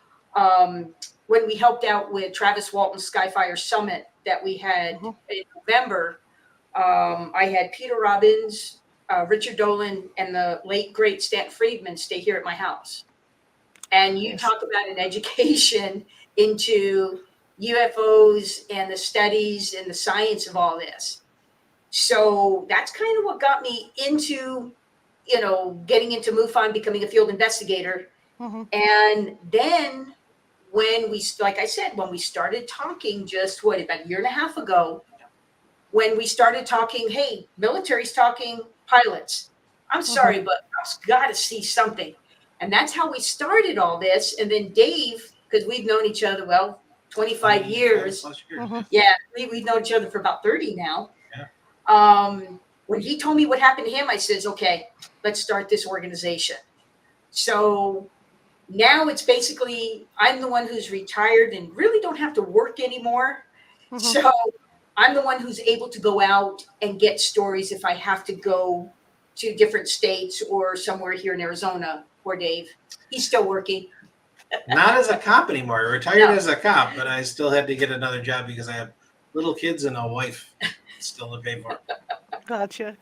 when we helped out with Travis Walton's Skyfire Summit that we had in November, I had Peter Robbins, Richard Dolan, and the late, great Stan Friedman stay here at my house. And you talk about an education into UFOs and the studies and the science of all this. So that's kind of what got me into, getting into MUFON, becoming a field investigator. And then when we started talking just about a year and a half ago, when we started talking, hey, military's talking pilots. I'm sorry, but I've got to see something. And that's how we started all this. And then Dave, because we've known each other, 25 years. Yeah, we've known each other for about 30 now. Yeah. When he told me what happened to him, I says, okay, let's start this organization. So Now it's basically, I'm the one who's retired and really don't have to work anymore. Mhm. So I'm the one who's able to go out and get stories if I have to go to different states or somewhere here in Arizona. Poor Dave. He's still working. Not as a cop anymore. I retired No. as a cop, but I still had to get another job because I have little kids and a wife still to pay for. Gotcha.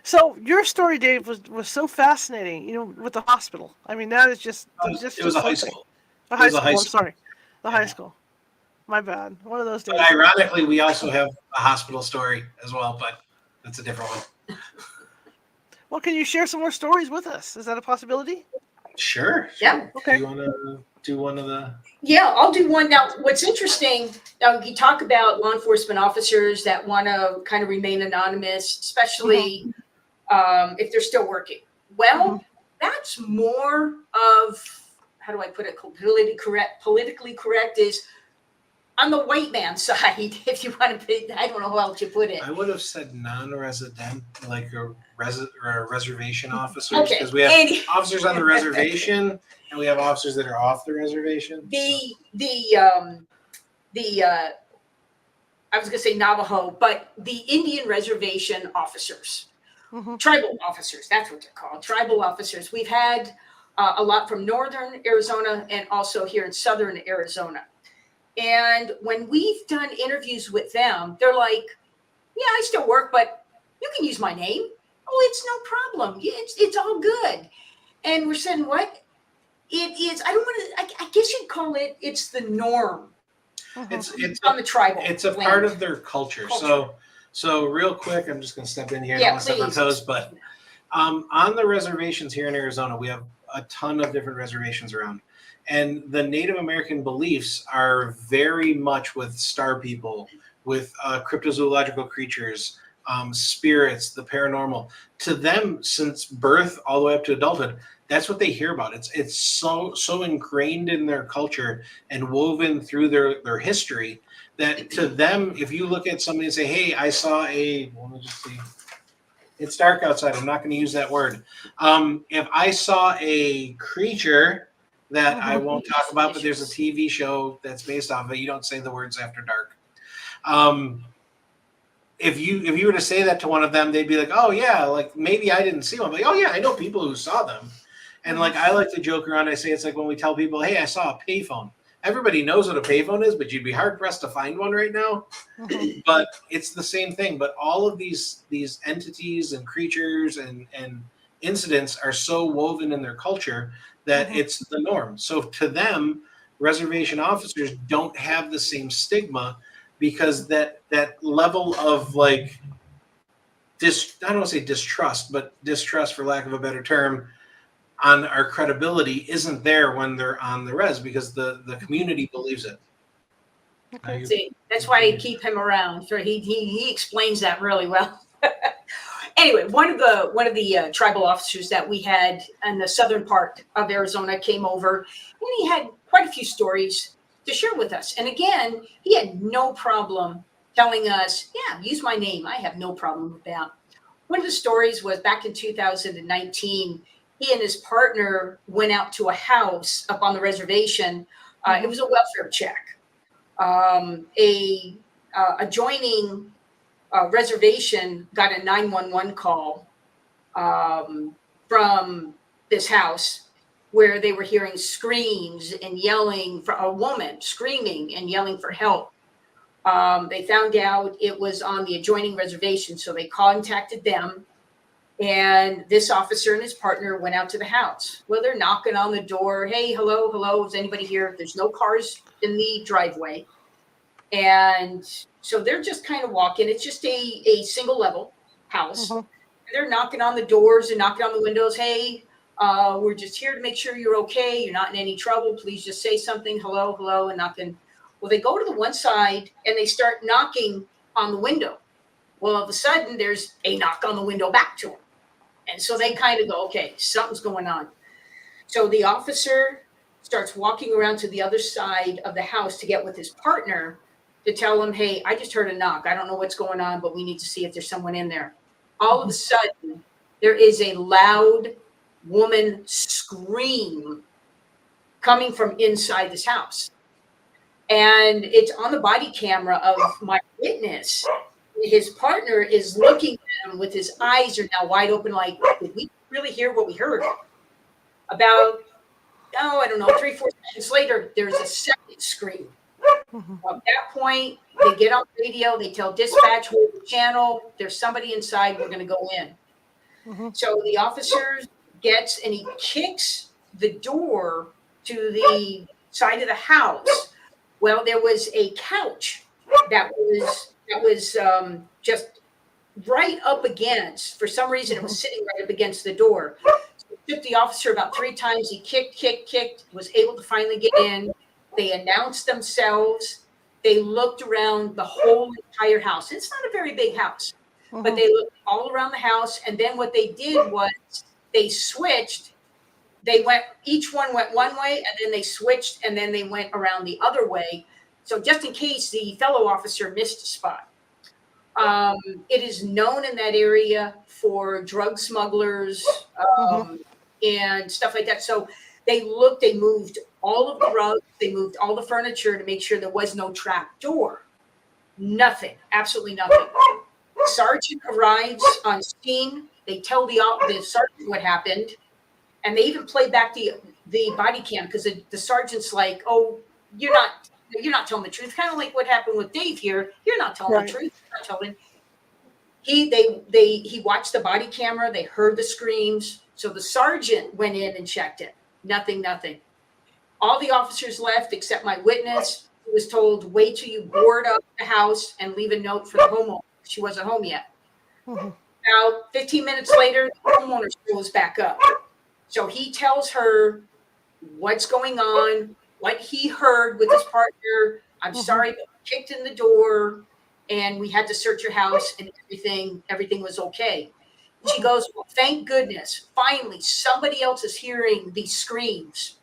So your story, Dave, was so fascinating. With the hospital. I mean, that is just It was a high something. school. The It high was a school. high I'm school. sorry. The high Yeah. school. My bad. One of those days. But ironically, we also have a hospital story as well, but that's a different one. Well, can you share some more stories with us? Is that a possibility? Sure. Yeah. Okay. Do you want to do one of the? Yeah, I'll do one. Now, what's interesting, now you talk about law enforcement officers that want to kind of remain anonymous, especially if they're still working. Well, that's more of, how do I put it, politically correct is on the white man side, if you want to put, I don't know how else you put it. I would have said non-resident, like a reservation officers, Okay. because we have officers on the reservation and we have officers that are off the reservation. I was going to say Navajo, but the Indian reservation officers, tribal officers, that's what they're called, tribal officers. We've had a lot from northern Arizona and also here in southern Arizona. And when we've done interviews with them, they're like, yeah, I still work, but you can use my name. Oh, it's no problem. It's all good. And we're saying, what? It is, I don't want to, I guess you'd call it, it's the norm. It's on the tribal. It's a part of their culture. So real quick, I'm just going to step in here. I don't want to step on toes, but on the reservations here in Arizona, we have a ton of different reservations around. And the Native American beliefs are very much with star people, with cryptozoological creatures, spirits, the paranormal. To them, since birth all the way up to adulthood, that's what they hear about. It's so ingrained in their culture and woven through their history that to them, if you look at somebody and say, "Hey, I saw a," let me just see. It's dark outside. I'm not going to use that word. If I saw a creature that I won't talk about, but there's a TV show that's based off of it. You don't say the words after dark. If you were to say that to one of them, they'd be like, "Oh yeah, like maybe I didn't see one, but oh yeah, I know people who saw them." And like I like to joke around. I say it's like when we tell people, "Hey, I saw a payphone." Everybody knows what a payphone is, but you'd be hard pressed to find one right now. But it's the same thing. But all of these entities and creatures and incidents are so woven in their culture that it's the norm. So to them, reservation officers don't have the same stigma because that level of like I don't want to say distrust, but distrust for lack of a better term, on our credibility isn't there when they're on the res because the community believes it. Okay. See, that's why I keep him around. So he explains that really well. Anyway, one of the tribal officers that we had in the southern part of Arizona came over, and he had quite a few stories to share with us. And again, he had no problem telling us, "Yeah, use my name. I have no problem with that." One of the stories was back in 2019. He and his partner went out to a house up on the reservation. It was a welfare check. Adjoining reservation got a 911 call from this house where they were hearing screams and yelling for a woman screaming and yelling for help. They found out it was on the adjoining reservation, so they contacted them. And this officer and his partner went out to the house. Well, they're knocking on the door. "Hey, hello, is anybody here?" There's no cars in the driveway. And so they're just kind of walking. It's just a single level house. And they're knocking on the doors and knocking on the windows. "Hey, we're just here to make sure you're okay. You're not in any trouble. Please just say something. Hello," and knocking. Well, they go to the one side and they start knocking on the window. Well, all of a sudden, there's a knock on the window back to them. And so they kind of go, okay, something's going on. So the officer starts walking around to the other side of the house to get with his partner to tell him, "Hey, I just heard a knock. I don't know what's going on, but we need to see if there's someone in there." All of a sudden, there is a loud woman scream coming from inside this house. And it's on the body camera of my witness. His partner is looking at him with his eyes are now wide open, like, did we really hear what we heard? About, I don't know, 3-4 seconds later, there's a second scream. At that point, they get on radio, they tell dispatch, hold the channel, there's somebody inside, we're going to go in. So the officer gets, and he kicks the door to the side of the house. Well, there was a couch that was just right up against, for some reason, it was sitting right up against the door. So it took the officer about 3 times. He kicked, was able to finally get in. They announced themselves. They looked around the whole entire house. It's not a very big house, but they looked all around the house. And then what they did was they switched. Each one went one way, and then they switched, and then they went around the other way. So just in case the fellow officer missed a spot. It is known in that area for drug smugglers and stuff like that. So they moved all of the rugs, they moved all the furniture to make sure there was no trap door. Nothing, absolutely nothing. Sergeant arrives on scene. They tell the sergeant what happened. And they even play back the body cam because the sergeant's like, "Oh, you're not telling the truth." Kind of like what happened with Dave here. You're not telling the truth. You're not telling. He watched the body camera. They heard the screams. So the sergeant went in and checked it. Nothing. All the officers left except my witness, who was told, "Wait till you board up the house and leave a note for the homeowner." She wasn't home yet. Now, 15 minutes later, the homeowner shows back up. So he tells her what's going on, what he heard with his partner. "I'm sorry, but we kicked in the door and we had to search your house and everything was okay." She goes, "Well, thank goodness. Finally, somebody else is hearing these screams."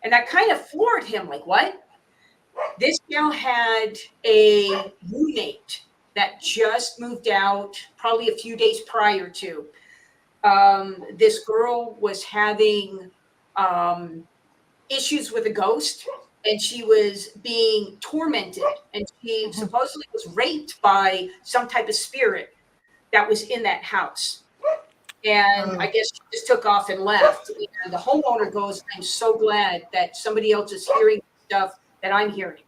And that kind of floored him. Like, what? This gal had a roommate that just moved out probably a few days prior to. This girl was having issues with a ghost, and she was being tormented, and she supposedly was raped by some type of spirit that was in that house. And I guess she just took off and left. And the homeowner goes, "I'm so glad that somebody else is hearing stuff that I'm hearing."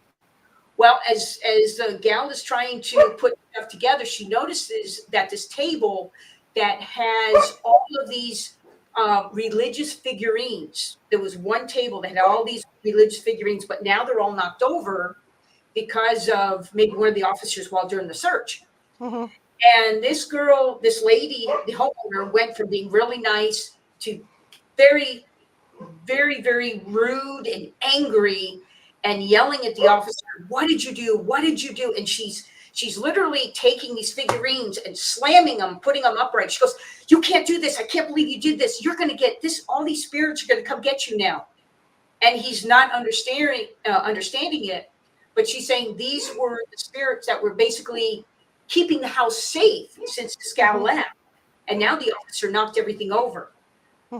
Well, as the gal is trying to put stuff together, she notices that this table that has all of these religious figurines. There was one table that had all these religious figurines, but now they're all knocked over because of maybe one of the officers while during the search. And this lady, the homeowner, went from being really nice to very, very, very rude and angry and yelling at the officer, "What did you do? What did you do?" And she's literally taking these figurines and slamming them, putting them upright. She goes, "You can't do this. I can't believe you did this. You're going to get this. All these spirits are going to come get you now." And he's not understanding it. But she's saying these were the spirits that were basically keeping the house safe since this gal left. And now the officer knocked everything over.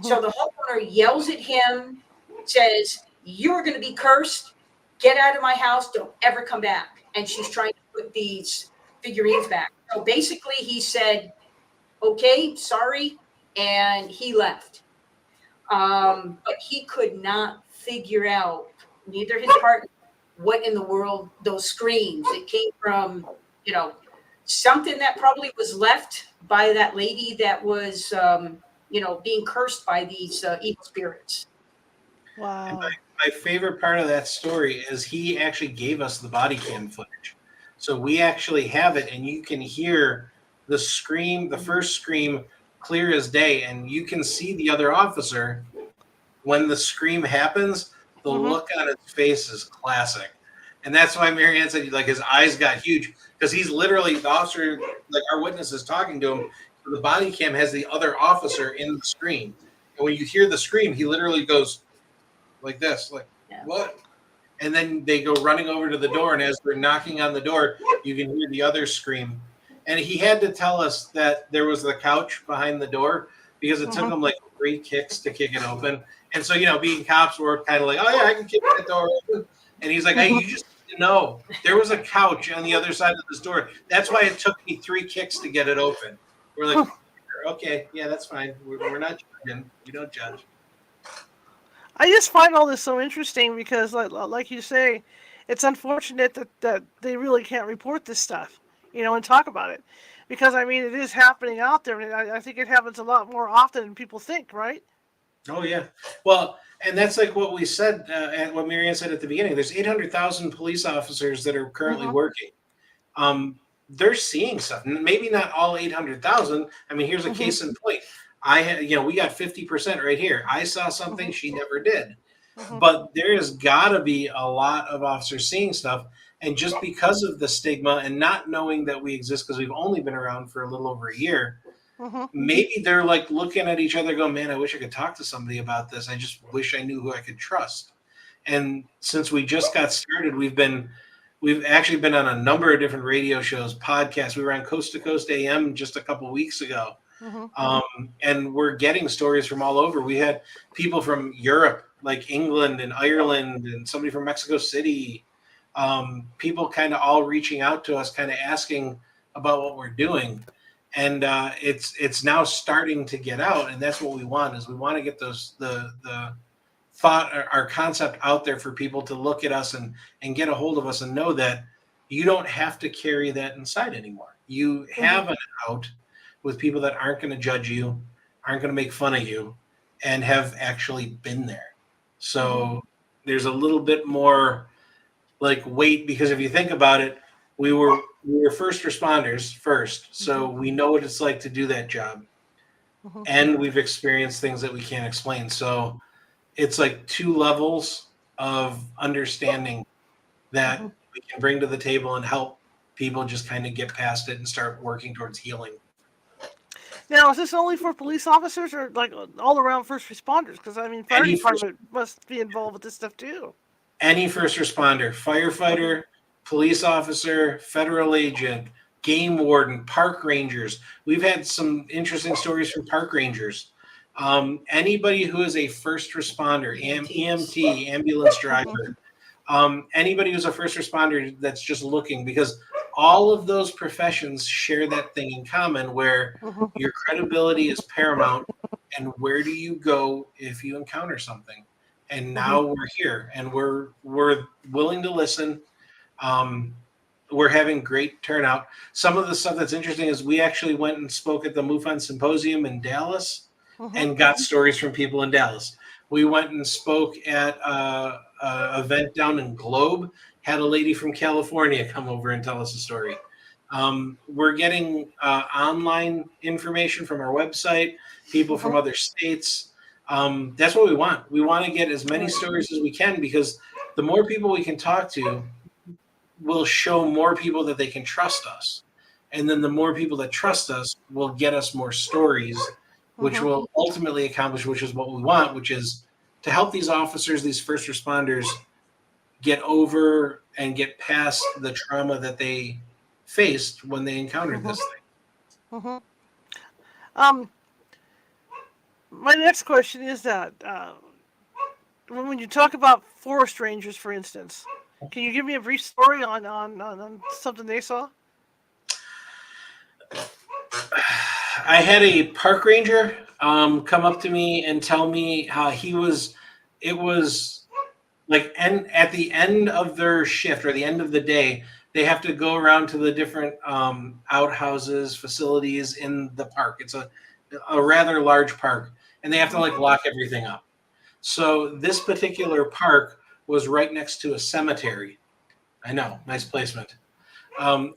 So the homeowner yells at him, says, "You're going to be cursed. Get out of my house. Don't ever come back." And she's trying to put these figurines back. So basically he said, "Okay, sorry." And he left. But he could not figure out, neither his partner, what in the world those screams. It came from, something that probably was left by that lady that was, being cursed by these evil spirits. Wow. My favorite part of that story is he actually gave us the body cam footage. So we actually have it, and you can hear the scream, the first scream, clear as day, and you can see the other officer when the scream happens. The look on his face is classic. And that's why Marianne said, like, his eyes got huge, because he's literally, the officer, like our witness is talking to him. The body cam has the other officer in the screen. And when you hear the scream, he literally goes like this, like, what? And then they go running over to the door. And as they're knocking on the door, you can hear the other scream. And he had to tell us that there was the couch behind the door, because it took them like 3 kicks to kick it open. And so, being cops, were kind of like, oh yeah, I can kick that door open. And he's like, hey, you just need to know there was a couch on the other side of this door. That's why it took me 3 kicks to get it open. We're like, okay, yeah, that's fine. We're not judging. We don't judge. I just find all this so interesting because, like you say, it's unfortunate that they really can't report this stuff, and talk about it. Because, I mean, it is happening out there, and I think it happens a lot more often than people think, right? Oh, yeah. Well, and that's like what we said, and what Marianne said at the beginning. There's 800,000 police officers that are currently working. They're seeing stuff. Maybe not all 800,000. I mean, here's a case in point. We got 50% right here. I saw something she never did. But there's got to be a lot of officers seeing stuff. And just because of the stigma and not knowing that we exist, because we've only been around for a little over a year, maybe they're like looking at each other going, man, I wish I could talk to somebody about this. I just wish I knew who I could trust. And since we just got started, we've actually been on a number of different radio shows, podcasts. We were on Coast to Coast AM just a couple weeks ago. And we're getting stories from all over. We had people from Europe, like England and Ireland, and somebody from Mexico City. People kind of all reaching out to us, kind of asking about what we're doing. And it's now starting to get out, and that's what we want. Is we want to get the thought, our concept out there for people to look at us and get a hold of us and know that you don't have to carry that inside anymore. You have an out with people that aren't going to judge you, aren't going to make fun of you, and have actually been there. So there's a little bit more like weight, because if you think about it, we were first responders first, so we know what it's like to do that job, and we've experienced things that we can't explain. So it's like 2 levels of understanding that we can bring to the table and help people just kind of get past it and start working towards healing. Now, is this only for police officers or like all around first responders? Because, I mean, fire department must be involved with this stuff too. Any first responder, firefighter, police officer, federal agent, game warden, park rangers. We've had some interesting stories from park rangers. Anybody who is a first responder, EMT, ambulance driver, anybody who's a first responder that's just looking, because all of those professions share that thing in common where your credibility is paramount, and where do you go if you encounter something? And now we're here, and we're willing to listen. We're having great turnout. Some of the stuff that's interesting is we actually went and spoke at the MUFON Symposium in Dallas and got stories from people in Dallas. We went and spoke at an event down in Globe, had a lady from California come over and tell us a story. We're getting online information from our website, people from other states. That's what we want. We want to get as many stories as we can, because the more people we can talk to will show more people that they can trust us. And then the more people that trust us will get us more stories, which will ultimately accomplish, which is what we want, which is to help these officers, these first responders, get over and get past the trauma that they faced when they encountered this thing. My next question is that when you talk about forest rangers, for instance, can you give me a brief story on something they saw? I had a park ranger come up to me and tell me how it was like, and at the end of their shift or the end of the day, they have to go around to the different outhouses, facilities in the park. It's a rather large park, and they have to like lock everything up. So this particular park was right next to a cemetery. I know, nice placement.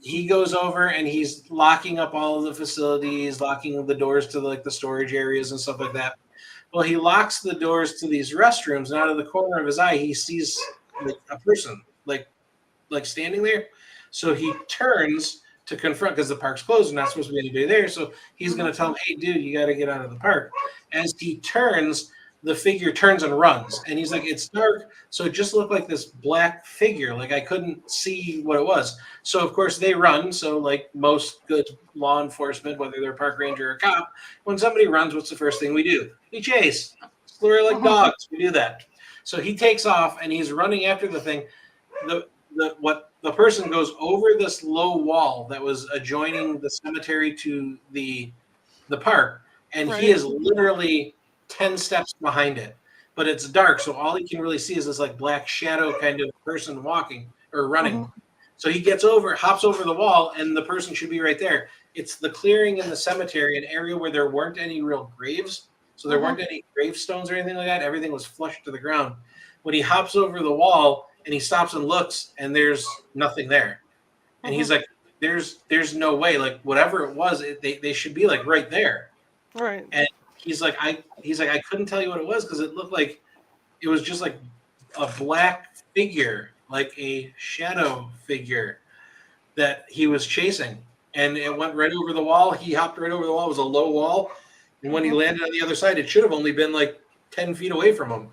He goes over and he's locking up all of the facilities, locking the doors to like the storage areas and stuff like that. Well, he locks the doors to these restrooms, and out of the corner of his eye, he sees like a person like standing there. So he turns to confront, because the park's closed and not supposed to be anybody there. So he's going to tell him, hey, dude, you got to get out of the park. As he turns, the figure turns and runs. And he's like, it's dark, so it just looked like this black figure. Like I couldn't see what it was. So of course they run. So like most good law enforcement, whether they're a park ranger or a cop, when somebody runs, what's the first thing we do? We chase. We're like dogs. We do that. So he takes off and he's running after the thing. The person goes over this low wall that was adjoining the cemetery to the park, and Right. he is literally 10 steps behind it. But it's dark, so all he can really see is this like black shadow kind of person walking or running. So he gets over, hops over the wall, and the person should be right there. It's the clearing in the cemetery, an area where there weren't any real graves. So there weren't any gravestones or anything like that. Everything was flush to the ground. When he hops over the wall and he stops and looks, and there's nothing there. And he's like, there's no way. Like whatever it was, they should be like right there. Right. And he's like, I couldn't tell you what it was because it looked like it was just like a black figure, like a shadow figure that he was chasing. And it went right over the wall. He hopped right over the wall. It was a low wall. And when he landed on the other side, it should have only been like 10 feet away from him.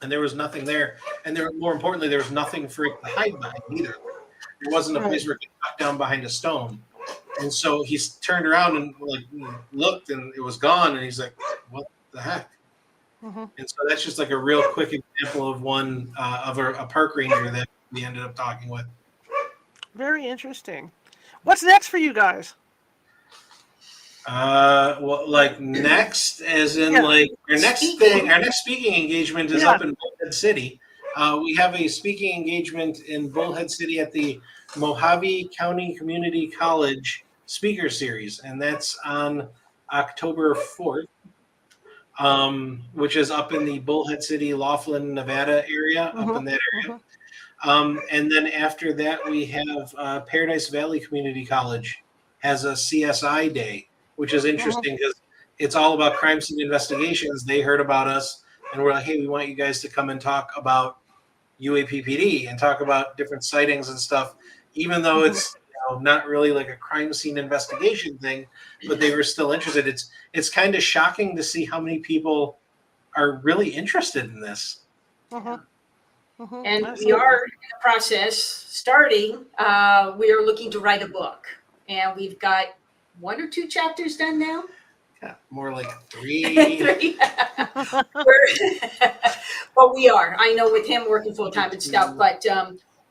And there was nothing there. And more importantly, there was nothing for it to hide behind either. There wasn't a place where it could duck down behind a stone. And so he turned around and like looked, and it was gone. And he's like, "What the heck?" And so that's just like a real quick example of one of a park ranger that we ended up talking with. Very interesting. What's next for you guys? Well, like next, as in like our next speaking engagement is up in Bullhead City. We have a speaking engagement in Bullhead City at the Mojave County Community College Speaker Series, and that's on October 4th, which is up in the Bullhead City, Laughlin, Nevada area, up in that area. And then after that, we have Paradise Valley Community College has a CSI day, which is interesting because it's all about crime scene investigations. They heard about us, and we're like, hey, we want you guys to come and talk about UAPPD and talk about different sightings and stuff, even though it's not really like a crime scene investigation thing, but they were still interested. It's kind of shocking to see how many people are really interested in this. And we are in the process starting. We are looking to write a book, and we've got 1 or 2 chapters done now. Yeah, more like 3. But we are. I know with him working full time and stuff, but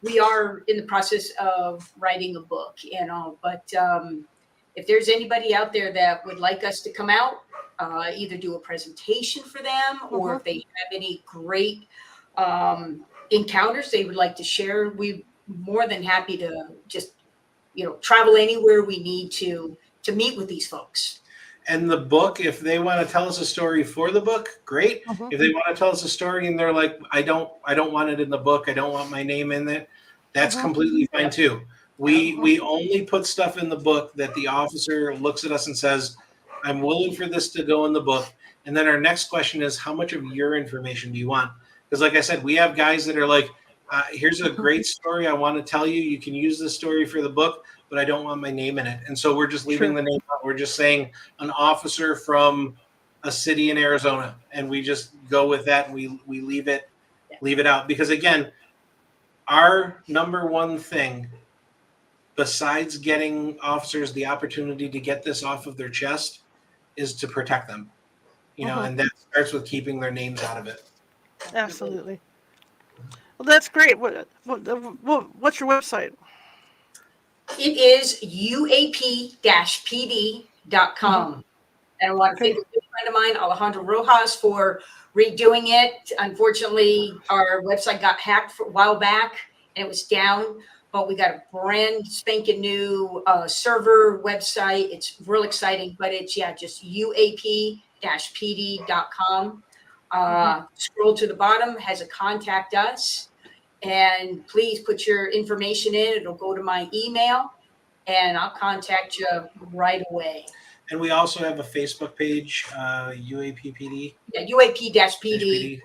we are in the process of writing a book and all. But if there's anybody out there that would like us to come out, either do a presentation for them, or if they have any great encounters they would like to share, we're more than happy to just travel anywhere we need to meet with these folks. And the book, if they want to tell us a story for the book, great. If they want to tell us a story and they're like, I don't want it in the book, I don't want my name in it, that's completely fine too. We only put stuff in the book that the officer looks at us and says, I'm willing for this to go in the book. And then our next question is, how much of your information do you want? Because like I said, we have guys that are like, here's a great story I want to tell you. You can use this story for the book, but I don't want my name in it. And so we're just leaving the name out. We're just saying an officer from a city in Arizona, and we just go with that, and we leave it out. Because again, our number one thing, besides getting officers the opportunity to get this off of their chest, is to protect them. And that starts with keeping their names out of it. Absolutely. Well, that's great. What's your website? It is uap-pd.com. And I want to thank a good friend of mine, Alejandro Rojas, for redoing it. Unfortunately, our website got hacked for a while back and it was down, but we got a brand spanking new server website. It's real exciting, but it's just uap-pd.com. Scroll to the bottom, has a contact us. And please put your information in. It'll go to my email, and I'll contact you right away. And we also have a Facebook page, UAPPD. Yeah, UAP-PD.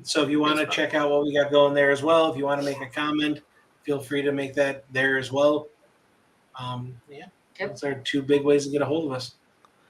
So if you want to check out what we got going there as well, if you want to make a comment, feel free to make that there as well. Those are 2 big ways to get a hold of us.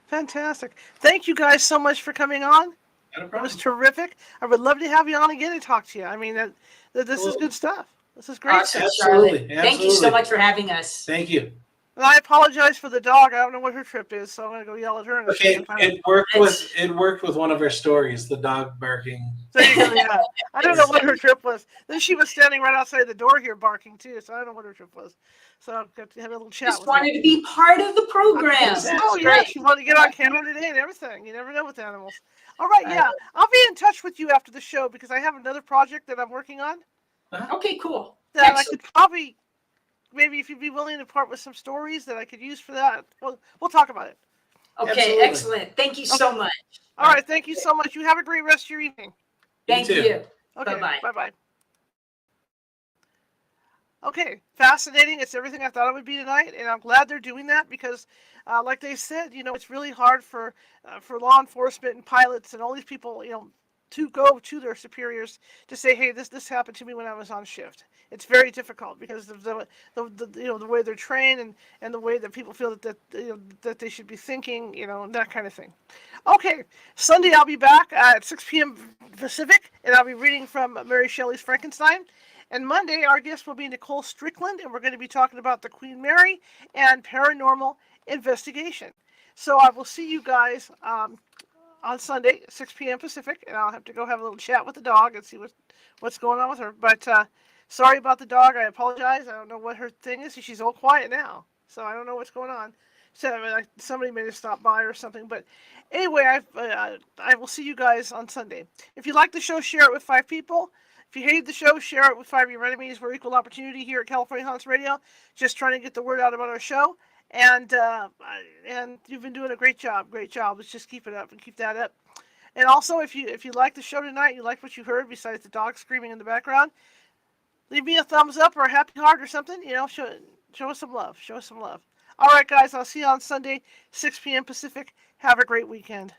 Fantastic. Thank you guys so much for coming on. Not a It problem. was terrific. I would love to have you on again and talk to you. I mean, this is good stuff. This is great. Awesome, Absolutely. Charlotte. Thank you so Absolutely. much for having us. Thank you. And I apologize for the dog. I don't know what her trip is, so I'm going to go yell at her. And Okay, it worked with one of our stories, the dog barking. There you go, yeah. I don't know what her trip was. Then she was standing right outside the door here barking too, so I don't know what her trip was. So I got to have a little chat Just with her. wanted to be part of the program. Oh, yeah, she wanted to get on camera today and everything. You never know with animals. All right, yeah. I'll be in touch with you after the show because I have another project that I'm working on. Okay, cool. That Excellent. I could probably, maybe if you'd be willing to part with some stories that I could use for that, we'll talk about it. Okay, Absolutely. excellent. Thank you so much. All right, thank you so much. You have a great rest of your evening. Thank too. you. Okay, Bye-bye. bye-bye. Okay, fascinating. It's everything I thought it would be tonight, and I'm glad they're doing that because, like they said, it's really hard for law enforcement and pilots and all these people, to go to their superiors to say, hey, this happened to me when I was on shift. It's very difficult because of the way they're trained and the way that people feel that they should be thinking, and that kind of thing. Okay, Sunday I'll be back at 6 p.m. Pacific, and I'll be reading from Mary Shelley's Frankenstein. And Monday, our guest will be Nicole Strickland, and we're going to be talking about the Queen Mary and paranormal investigation. So I will see you guys on Sunday, 6 p.m. Pacific, and I'll have to go have a little chat with the dog and see what's going on with her. But sorry about the dog. I apologize. I don't know what her thing is. She's all quiet now, so I don't know what's going on. So somebody may have stopped by or something. But anyway, I will see you guys on Sunday. If you like the show, share it with 5 people. If you hate the show, share it with 5 of your enemies. We're equal opportunity here at California Haunts Radio, just trying to get the word out about our show. And you've been doing a great job. Great job. Let's just keep it up and keep that up. And also, if you like the show tonight, you like what you heard, besides the dog screaming in the background, leave me a thumbs up or a happy heart or something. Show us some love. Show us some love. All right, guys. I'll see you on Sunday, 6 p.m. Pacific. Have a great weekend.